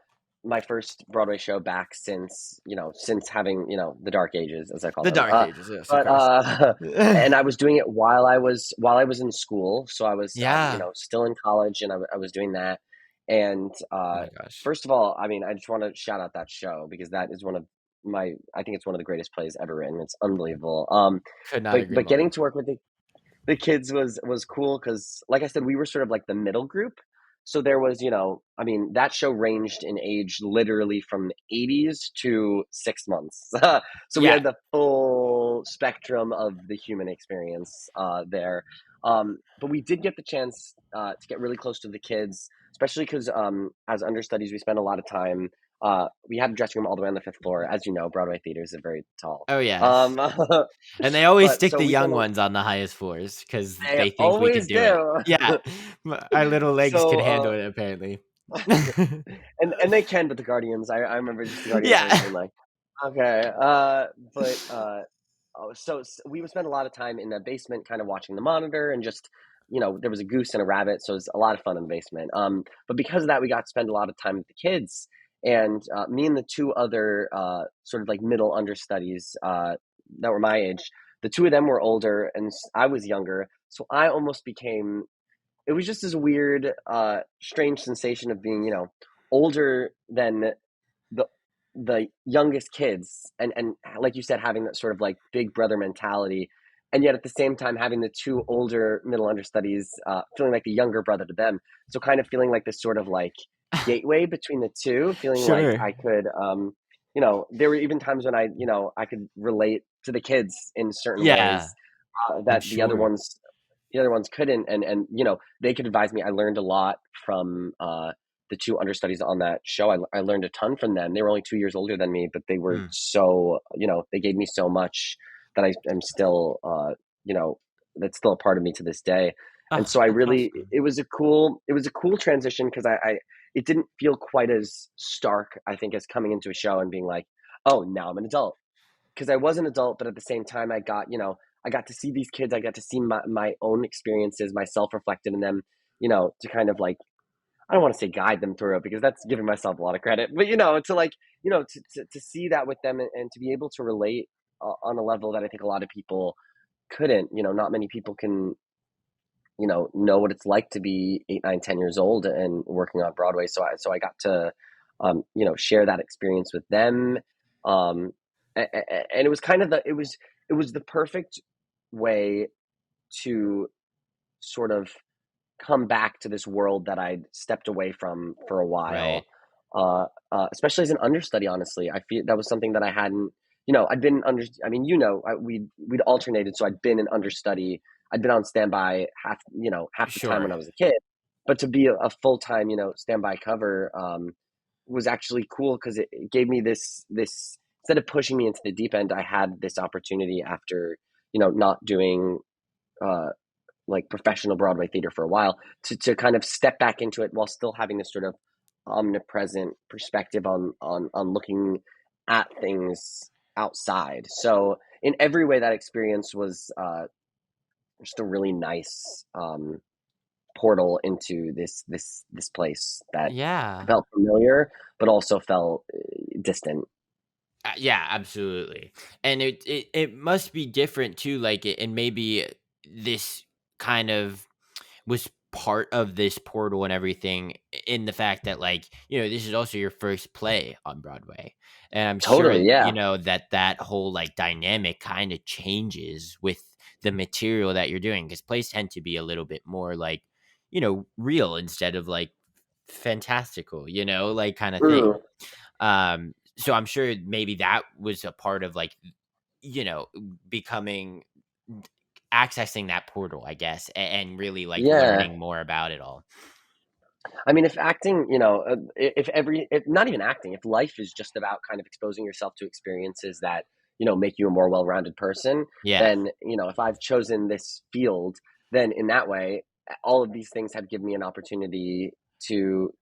my first Broadway show back since since having the Dark Ages, as I call The them. Dark Ages, yes, of But course. and I was doing it while I was in school, so I was Yeah. still in college, and I was doing that. And Oh my gosh. first of all, I mean, I just want to shout out that show because that is one of I think it's one of the greatest plays ever written. It's unbelievable. Could not agree But more. getting to work with the kids was cool because, like I said, we were sort of like the middle group. So there was, I mean, that show ranged in age literally from 80s to 6 months. So we Yeah. had the full spectrum of the human experience there. But we did get the chance to get really close to the kids, especially because as understudies, we spent a lot of time. We had a dressing room all the way on the fifth floor. As you know, Broadway theaters are very tall. Oh yes. Um, And they always but stick so the we spent young ones on the highest floors because they they think we could always do it. do. Yeah. Our little legs can So, handle it, apparently. and they can, but the Guardians, I remember just the Guardians always Yeah. being like, okay, but oh, we would spend a lot of time in the basement, kind of watching the monitor, and just there was a goose and a rabbit, so it was a lot of fun in the basement. But because of that, we got to spend a lot of time with the kids, and me and the two other sort of like middle understudies that were my age. The two of them were older, and I was younger, so I almost became it was just this weird, strange sensation of being, older than the the youngest kids, and like you said, having that sort of like big brother mentality, and yet at the same time having the two older middle understudies, feeling like the younger brother to them. So kind of feeling like this sort of like gateway between the two, feeling like Sure. I could, there were even times when I could relate to the kids in certain Yeah, ways I'm that sure. the other ones couldn't, and they could advise me. I learned a lot from the two understudies on that show. I learned a ton from them. They were only 2 years older than me, but they were Mm. so they gave me so much that I am still you know that's still a part of me to this day. And Oh, so I that's really awesome. it was a cool transition because I it didn't feel quite as stark, I think, as coming into a show and being like, oh, now I'm an adult, because I was an adult, but at the same time, I got to see these kids. I got to see my own experiences, myself reflected in them, to kind of like, I don't want to say guide them through it because that's giving myself a lot of credit, but, to like, to see that with them, and to be able to relate on a level that I think a lot of people couldn't. Not many people can, know what it's like to be 8, 9, 10 years old and working on Broadway. So I got to, share that experience with them. And it was kind of it was the perfect way to sort of come back to this world that I'd stepped away from for a Right. while. Especially as an understudy, honestly, I feel that was something that I hadn't. I'd been under. I mean, we'd alternated, so I'd been an understudy. I'd been on standby half the time when Sure. I was a kid, but to be a full time standby cover was actually cool because it gave me this instead of pushing me into the deep end, I had this opportunity after not doing uh, like professional Broadway theater for a while, to kind of step back into it while still having this sort of omnipresent perspective on looking at things outside. So in every way, that experience was just a really nice portal into this place that Yeah. felt familiar, but also felt distant. Yeah, absolutely. And it must be different too, like, and maybe this kind of was part of this portal and everything in the fact that, like, this is also your first play on Broadway. And I'm sure, Totally, yeah. that whole like dynamic kind of changes with the material that you're doing, because plays tend to be a little bit more like, real instead of like fantastical, like kind of thing. Mm, So I'm sure maybe that was a part of like, you know, becoming accessing that portal, I guess, and really like yeah. learning more about it all. I mean, if acting, if not even acting, if life is just about kind of exposing yourself to experiences that, make you a more well-rounded person, Yeah. then, if I've chosen this field, then in that way, all of these things have given me an opportunity to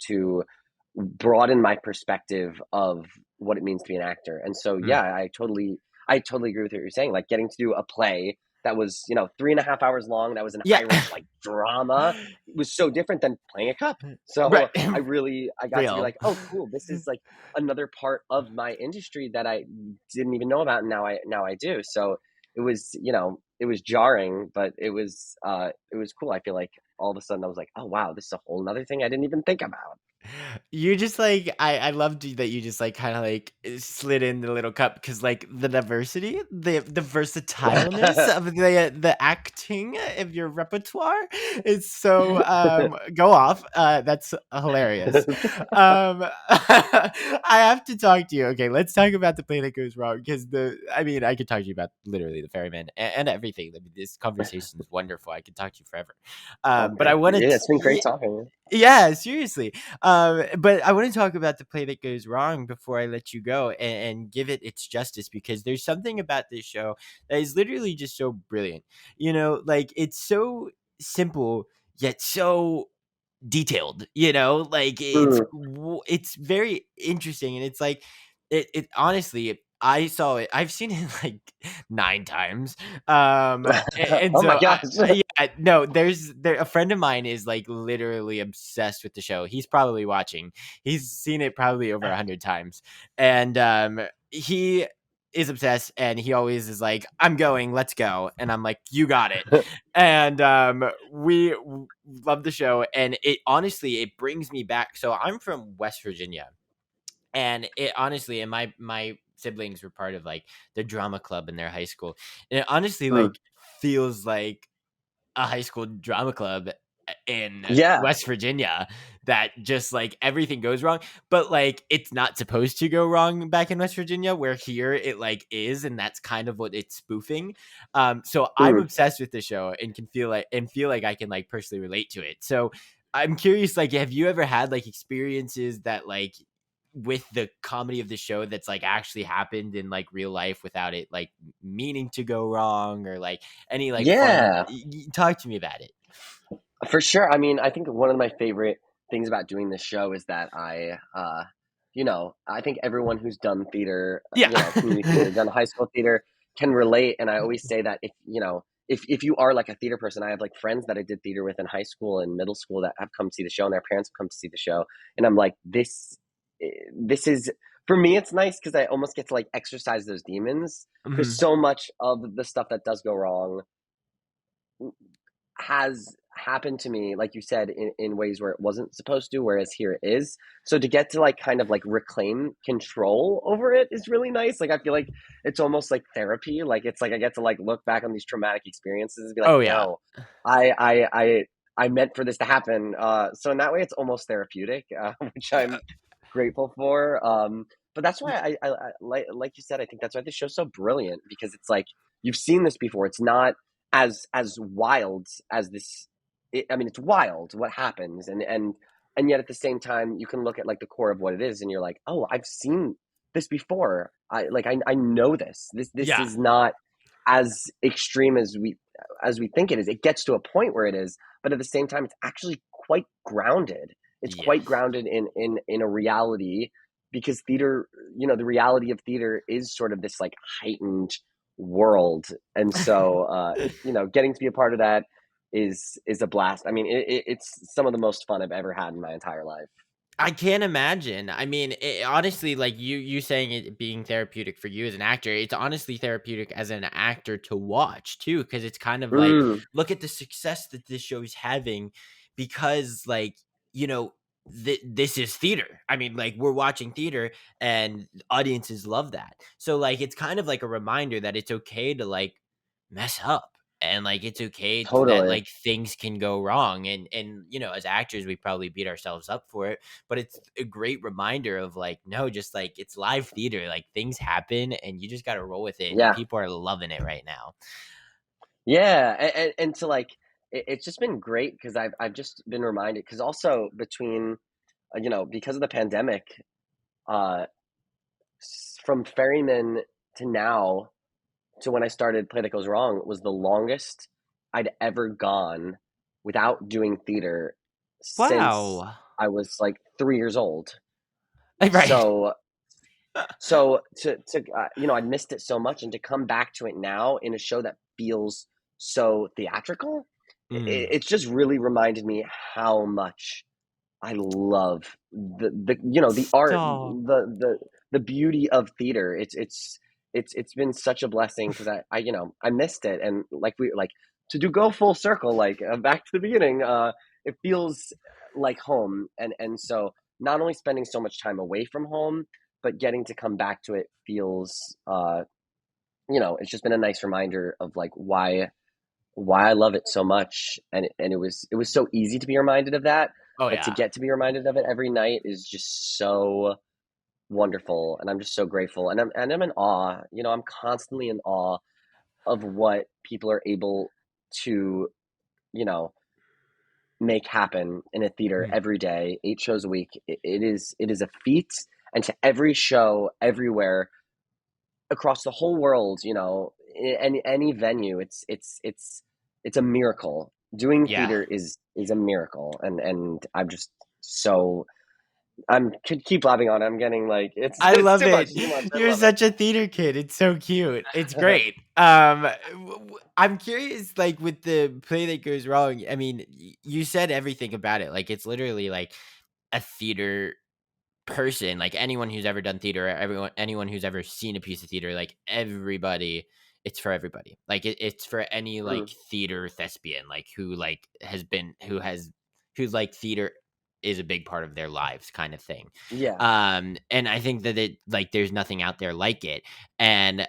broaden my perspective of what it means to be an actor. And so, Mm. yeah, I totally agree with what you're saying. Like getting to do a play that was, 3.5 hours long, that was an Yeah. Irish like drama, was so different than playing a cup. Right. So I got to be Real. like, oh, cool. This is like another part of my industry that I didn't even know about. And now I do. So it was jarring, but it was cool. I feel like all of a sudden I was like, oh, wow, this is a whole nother thing I didn't even think about. You just like I loved that you just like kind of like slid in the little cup, because like the diversity, the versatileness of the acting of your repertoire is so go off. That's hilarious. I have to talk to you. Okay, let's talk about the play that goes wrong, because I mean, I could talk to you about literally the ferryman and everything. I mean, this conversation is wonderful. I could talk to you forever. But I Okay. wanted Yeah, to, it's been great talking. yeah, seriously. But I want to talk about the play that goes wrong before I let you go, and give it its justice, because there's something about this show that is literally just so brilliant. Like it's so simple yet so detailed, like Mm. it's very interesting, and it's like it honestly, I saw it, I've seen it like 9 times. And Oh my so gosh. yeah, no, there a friend of mine is like literally obsessed with the show. He's probably watching. He's seen it probably over 100 times. And he is obsessed, and he always is like, I'm going, let's go. And I'm like, you got it. And we love the show, and it honestly, it brings me back. So I'm from West Virginia, and it honestly, and my siblings were part of like the drama club in their high school, and it honestly Mm. like feels like a high school drama club in Yeah. West Virginia, that just like everything goes wrong, but like it's not supposed to go wrong back in West Virginia, where here it like is, and that's kind of what it's spoofing. So I'm Mm. obsessed with the show, and can feel like I can like personally relate to it. So I'm curious, like, have you ever had like experiences that like with the comedy of the show that's like actually happened in like real life without it like meaning to go wrong, or like any like fun Yeah. talk to me about it. For sure. I mean, I think one of my favorite things about doing this show is that I think everyone who's done theater, Yeah. community theater, done high school theater can relate. And I always say that if you are like a theater person, I have like friends that I did theater with in high school and middle school that have come to see the show, and their parents have come to see the show. And I'm like, this is, for me, it's nice because I almost get to like exercise those demons, because Mhm. so much of the stuff that does go wrong has happened to me, like you said, in ways where it wasn't supposed to, whereas here it is. So to get to like kind of like reclaim control over it is really nice. Like I feel like it's almost like therapy. Like it's like I get to like look back on these traumatic experiences and be like, Oh yeah. no, I meant for this to happen. So in that way, it's almost therapeutic, which I'm grateful for. But that's why I like you said, I think that's why this show's so brilliant, because it's like you've seen this before. It's not as wild as this. I mean, it's wild what happens, and yet at the same time, you can look at like the core of what it is, and you're like, oh, I've seen this before. I know this. This Yeah. is not as extreme as we. as we think it is. It gets to a point where it is, but at the same time, it's actually quite grounded. It's quite Yes. grounded in a reality, because theater, the reality of theater is sort of this like heightened world, and so getting to be a part of that is a blast. I mean, it's some of the most fun I've ever had in my entire life. I can't imagine. I mean, honestly, like you saying it being therapeutic for you as an actor, it's honestly therapeutic as an actor to watch too, because it's kind of like, Mm, look at the success that this show is having, because like you know this is theater. I mean, like we're watching theater, and audiences love that. So like, it's kind of like a reminder that it's okay to like mess up. And like it's okay that totally. like things can go wrong, and as actors we probably beat ourselves up for it, but it's a great reminder of like, no, just like it's live theater, like things happen and you just got to roll with it, and Yeah. people are loving it right now. Yeah, and to like, it's just been great because I've just been reminded, because also between because of the pandemic, uh, from Ferryman to now, to when I started Play That Goes Wrong, was the longest I'd ever gone without doing theater since Wow. I was like 3 years old. Right. So I missed it so much, and to come back to it now in a show that feels so theatrical, Mm. it's just really reminded me how much I love the art, Stop. the beauty of theater. It's been such a blessing, because I missed it, and like to do go full circle, like back to the beginning. It feels like home, and so not only spending so much time away from home, but getting to come back to it feels it's just been a nice reminder of like why I love it so much, and it was so easy to be reminded of that, Oh but to yeah. get to be reminded of it every night is just so wonderful, and I'm just so grateful, and I'm in awe. I'm constantly in awe of what people are able to you know make happen in a theater Mm. every day, 8 shows a week. It is a feat, and to every show everywhere across the whole world, any venue, it's a miracle. Doing Yeah, theater is a miracle, and I'm just so I'm could keep laughing on it. I'm getting like I it's love too much, it. too much. I You're love it. such a theater kid. It's so cute. It's great. I'm curious, like with the play that goes wrong. I mean, you said everything about it. Like it's literally like a theater person, like anyone who's ever done theater, anyone who's ever seen a piece of theater, like everybody, it's for everybody. Like it's for any Mm, like theater thespian, like who like has been who's like theater is a big part of their lives kind of thing. yeah, And I think that it like there's nothing out there like it. And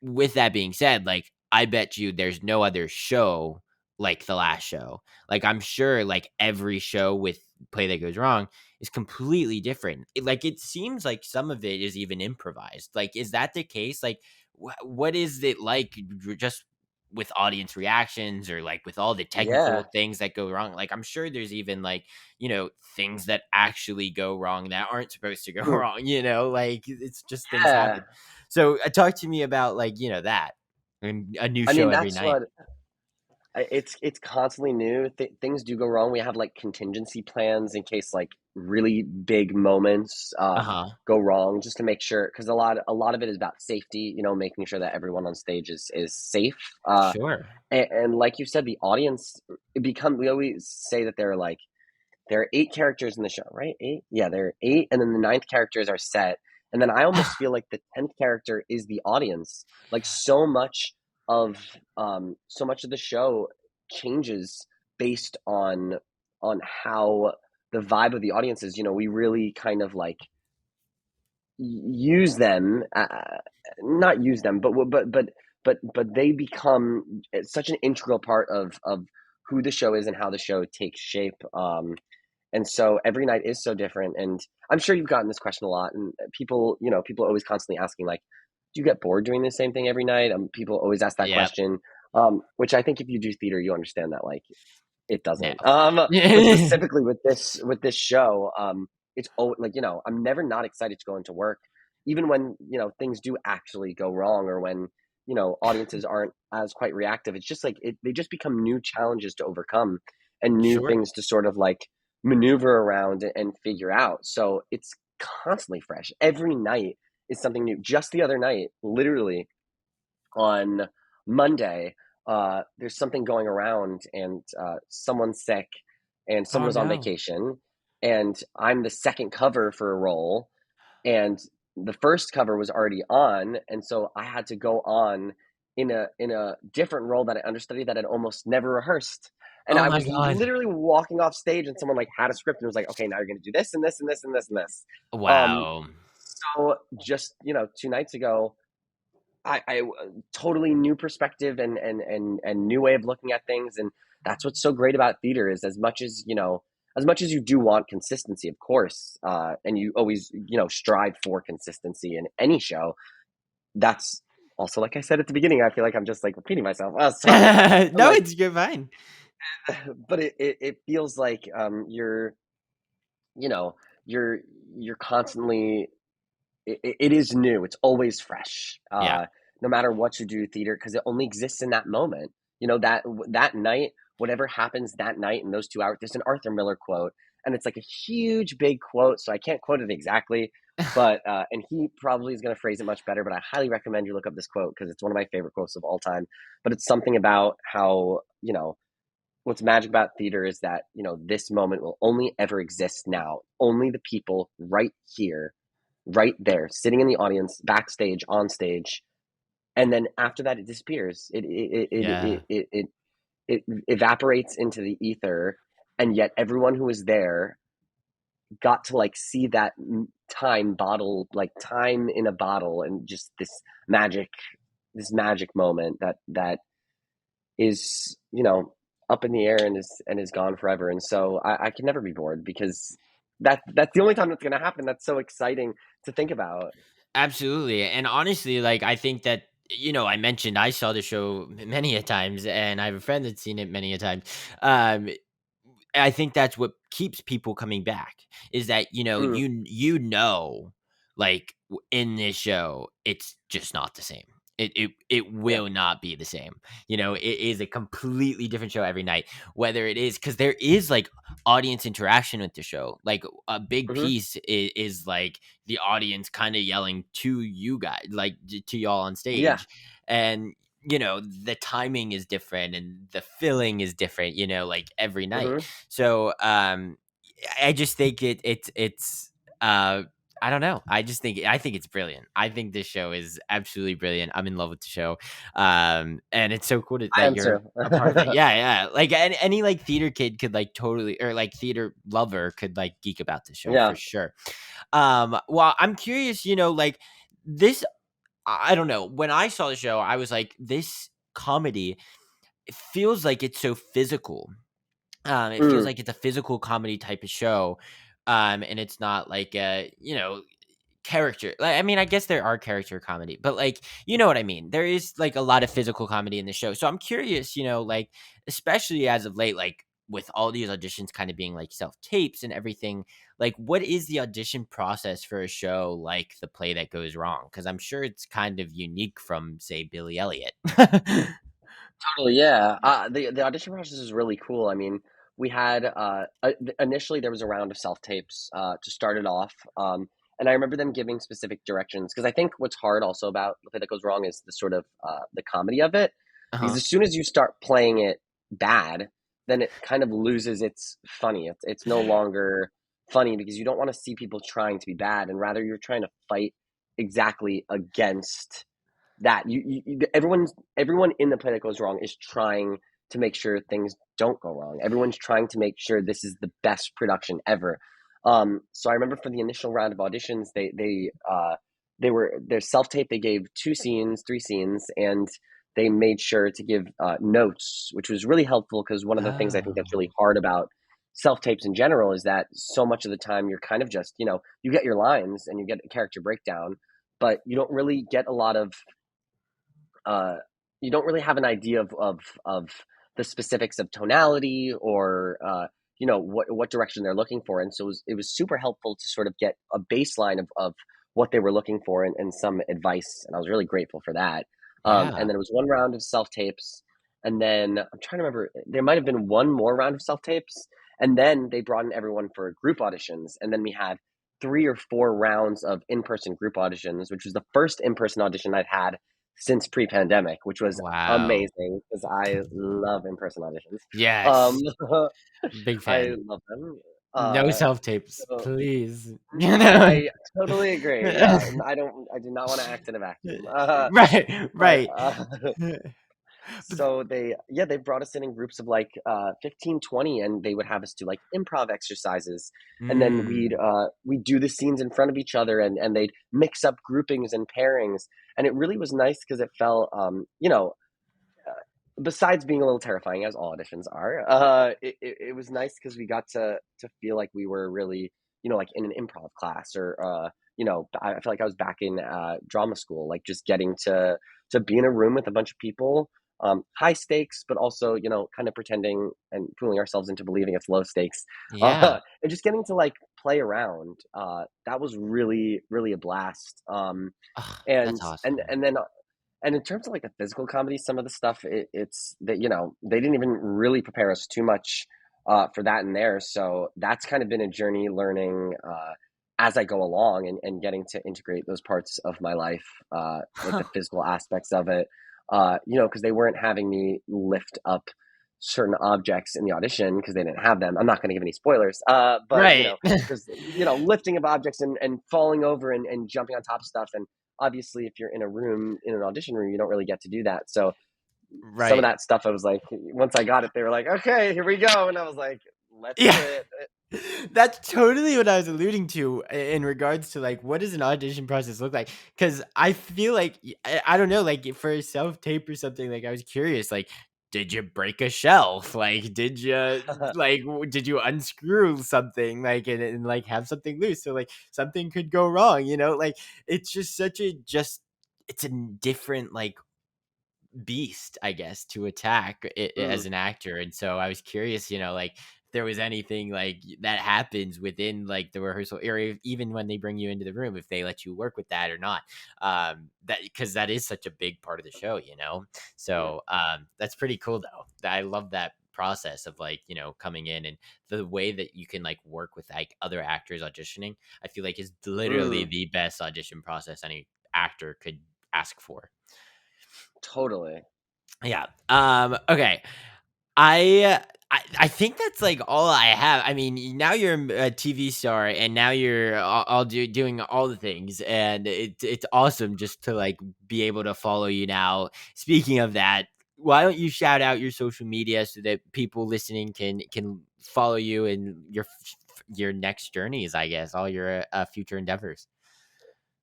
with that being said, like I bet you there's no other show like the last show. Like I'm sure like every show with play that goes wrong is completely different. Like it seems like some of it is even improvised. Like is that the case? Like what is it like just with audience reactions or like with all the technical yeah, things that go wrong? Like I'm sure there's even like, things that actually go wrong that aren't supposed to go mm, wrong, like it's just things yeah. happen. So, talk to me about like, that and a new I show mean, every that's night. what it's constantly new. Things do go wrong. We have like contingency plans in case like really big moments Uh-huh. go wrong, just to make sure, because a lot of it is about safety. Making sure that everyone on stage is safe. Sure. And like you said, the audience, we always say that there are 8 characters in the show, right? Eight, yeah, there are 8, and then the ninth characters are set, and then I almost feel like the 10th character is the audience. Like so much of the show changes based on how the vibe of the audience is. We really kind of like use them, not use them, but they become such an integral part of who the show is and how the show takes shape. And so every night is so different. And I'm sure you've gotten this question a lot, and people are always constantly asking, like, do you get bored doing the same thing every night? People always ask that Yep. question, which I think if you do theater, you understand that, like, it No. doesn't. But specifically with this show, like, I'm never not excited to go into work, even when things do actually go wrong, or when audiences aren't as quite reactive. It's just like they just become new challenges to overcome and new Sure. things to sort of like maneuver around and figure out. So it's constantly fresh. Every night is something new. Just the other night, literally on Monday, there's something going around, and someone's sick, and someone Oh, was on no. vacation, and I'm the second cover for a role, and the first cover was already on, and so I had to go on in a different role that I understudied that I'd almost never rehearsed. And Oh I my was god. literally walking off stage, and someone like had a script and was like, "Okay, now you're going to do this and this and this and this and this." Um, Wow. so just 2 nights ago, I totally new perspective and new way of looking at things, and that's what's so great about theater is as much as you do want consistency, of course, and you always strive for consistency in any show. That's also, like I said at the beginning, I feel like I'm just like repeating myself. Oh, sorry, but No, like, you're fine. but it feels like you know you're you're constantly it is new. It's always fresh. Yeah. No matter what you do theater, because it only exists in that moment. That night, whatever happens that night in those 2 hours. There's an Arthur Miller quote, and it's like a huge, big quote, so I can't quote it exactly. But and he probably is going to phrase it much better. But I highly recommend you look up this quote because it's one of my favorite quotes of all time. But it's something about how what's magic about theater is that this moment will only ever exist now. Only the people right here, right there, sitting in the audience, backstage, on stage, and then after that, it disappears. Yeah. It evaporates into the ether, and yet everyone who was there got to like see that time bottle, like time in a bottle, and just this magic moment that is up in the air and is gone forever. And so I can never be bored because that's the only time that's going to happen. That's so exciting to think about. Absolutely. And honestly, like I think that I mentioned I saw the show many a times and I have a friend that's seen it many a time. Um I think that's what keeps people coming back is that, Mm, like in this show, it's just not the same. It yeah. will not be the same. It is a completely different show every night. Whether it is because there is like audience interaction with the show. Like a big Hmm. piece is like the audience kind of yelling to you guys, like to y'all on Yeah. stage. And the timing is different and the filling is different, like every night. Hmm. So I just think it's uh I don't know. I think it's brilliant. I think this show is absolutely brilliant. I'm in love with the show. And it's so cool I that am you're too. a part of it. Yeah, yeah. Like any like theater kid could like totally or like theater lover could like geek about the show for Yeah. sure. Well, I'm curious, like this I don't know. When I saw the show, I was like, this comedy, it feels like it's so physical. It feels Mm, like it's a physical comedy type of show. And it's not like character. Like, I mean, I guess there are character comedy, but like, you know what I mean? There is like a lot of physical comedy in the show. So I'm curious, like, especially as of late, like with all these auditions kind of being like self tapes and everything, like, what is the audition process for a show like The Play That Goes Wrong? Because I'm sure it's kind of unique from, say, Billy Elliot. totally. Yeah. The audition process is really cool. I mean, we had initially there was a round of self tapes to start it off. And I remember them giving specific directions because I think what's hard also about the thing that goes wrong is the sort of the comedy of it. Because Uh-huh. as soon as you start playing it bad, then it kind of loses its funny. It's no longer funny because you don't want to see people trying to be bad, and rather you're trying to fight exactly against that. Everyone in the play that goes wrong is trying to make sure things don't go wrong. Everyone's trying to make sure this is the best production ever. So I remember for the initial round of auditions, they were their self tape. They gave 2 scenes, 3 scenes, and they made sure to give notes, which was really helpful because one of the things I think that's Oh. really hard about self tapes in general is that so much of the time you're kind of just you get your lines and you get a character breakdown, but you don't really get a lot of uh, you don't really have an idea of the specifics of tonality or what direction they're looking for. And so it was super helpful to sort of get a baseline of what they were looking for and some advice, and I was really grateful for that. Yeah. And then it was one round of self tapes, and then I'm trying to remember. There might have been one more round of self tapes, and then they brought in everyone for group auditions, and then we had 3 or 4 rounds of in person group auditions, which was the first in person audition I'd had since pre pandemic, which was Wow. amazing because I love in person auditions. Um, Yes. Big I fan. love them. No Uh, self-tapes, so please. I totally agree. Yeah, and I do not want to act in a vacuum. Right, But right. But so they brought us in groups of like 15, 20, and they would have us do like improv exercises, and then mm, we'd do the scenes in front of each other, and they'd mix up groupings and pairings, and it really was nice because it felt besides being a little terrifying as all auditions are, it was nice because we got to feel like we were really, like in an improv class, or I feel like I was back in drama school, like just getting to be in a room with a bunch of people, high stakes, but also kind of pretending and fooling ourselves into believing it's low stakes, yeah. and just getting to like play around. That was really really a blast. Ugh, And that's awesome. then and in terms of like the physical comedy, some of the stuff, it's that they didn't even really prepare us too much for that in there. So that's kind of been a journey learning as I go along, and getting to integrate those parts of my life, like the physical aspects of it. Because they weren't having me lift up certain objects in the audition because they didn't have them. I'm not going to give any spoilers, but Right. there's lifting of objects and falling over and jumping on top of stuff, and obviously if you're in a room, in an audition room, you don't really get to do that. So some of Right. that stuff, I was like, once I got it, they were like, okay, here we go, and I was like, let's do Yeah. it. That's totally what I was alluding to in regards to like what does an audition process look like? Because I feel like I don't know, like for a self tape or something. Like I was curious, like did you break a shelf? Like did you unscrew something like and like have something loose? So like something could go wrong. Like it's just such a just it's a different like beast, I guess, to attack Mm, as an actor. And so I was curious, like if there was anything like that happens within like the rehearsal area, even when they bring you into the room, if they let you work with that or not. That because that is such a big part of the show. yeah. So that's pretty cool though. I love that process of like coming in and the way that you can like work with like other actors auditioning. I feel like is literally Mm, the best audition process any actor could ask for. totally. Yeah. Okay. I think that's like all I have. I mean, now you're a TV star, and now you're all doing all the things, and it's awesome just to like be able to follow you now. Speaking of that, why don't you shout out your social media so that people listening can follow you in your next journeys? I guess all your future endeavors.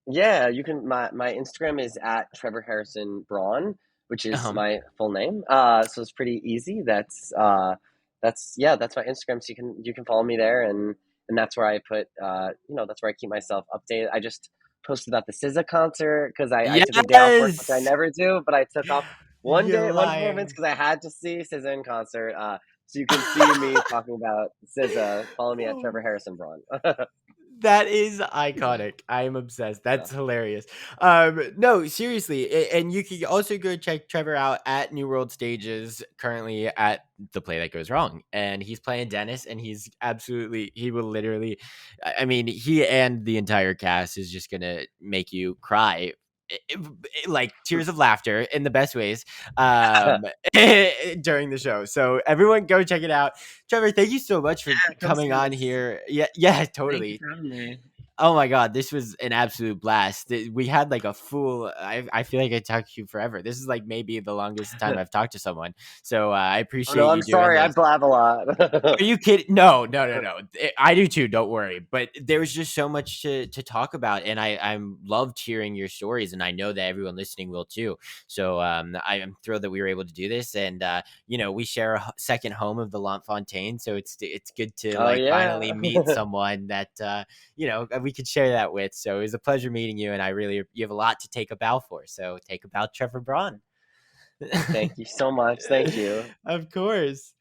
Yeah, you can. My Instagram is at Trevor Harrison Braun, which is Um. my full name. So it's pretty easy. That's my Instagram. So you can follow me there, and that's where I put that's where I keep myself updated. I just posted about the SZA concert because I took a day off work, which I Yes. never do, but I took off You're one performance lying. because I had to see SZA in concert. So you can see me talking about SZA. Follow me at Trevor Harrison Braun. That is iconic. I am obsessed. Yeah. That's hilarious. No, seriously, and you can also go check Trevor out at New World Stages, currently at the play that goes wrong, and he's playing Dennis, and he will literally, I mean, he and the entire cast is just gonna make you cry. Like tears of laughter in the best ways during the show. So everyone go check it out. Trevor, thank you so much for Come coming see on this. here. Yeah, yeah, Thank you totally. for having me. Oh my god, this was an absolute blast. We had like a full. I feel like I talked to you forever. This is like maybe the longest time I've talked to someone. So I Oh no, appreciate I'm you doing sorry. I this. blab a lot. Are you kidding? No, no, no, no. I do too. Don't worry. But there was just so much to talk about, and I'm loved hearing your stories, and I know that everyone listening will too. So I am thrilled that we were able to do this, and we share a second home of the Fontaine, so it's good to Oh like yeah. finally meet someone that we could share that with. So it was a pleasure meeting you, and you have a lot to take a bow for. So take a bow, Trevor Braun. Thank you so much. Thank you. Of course.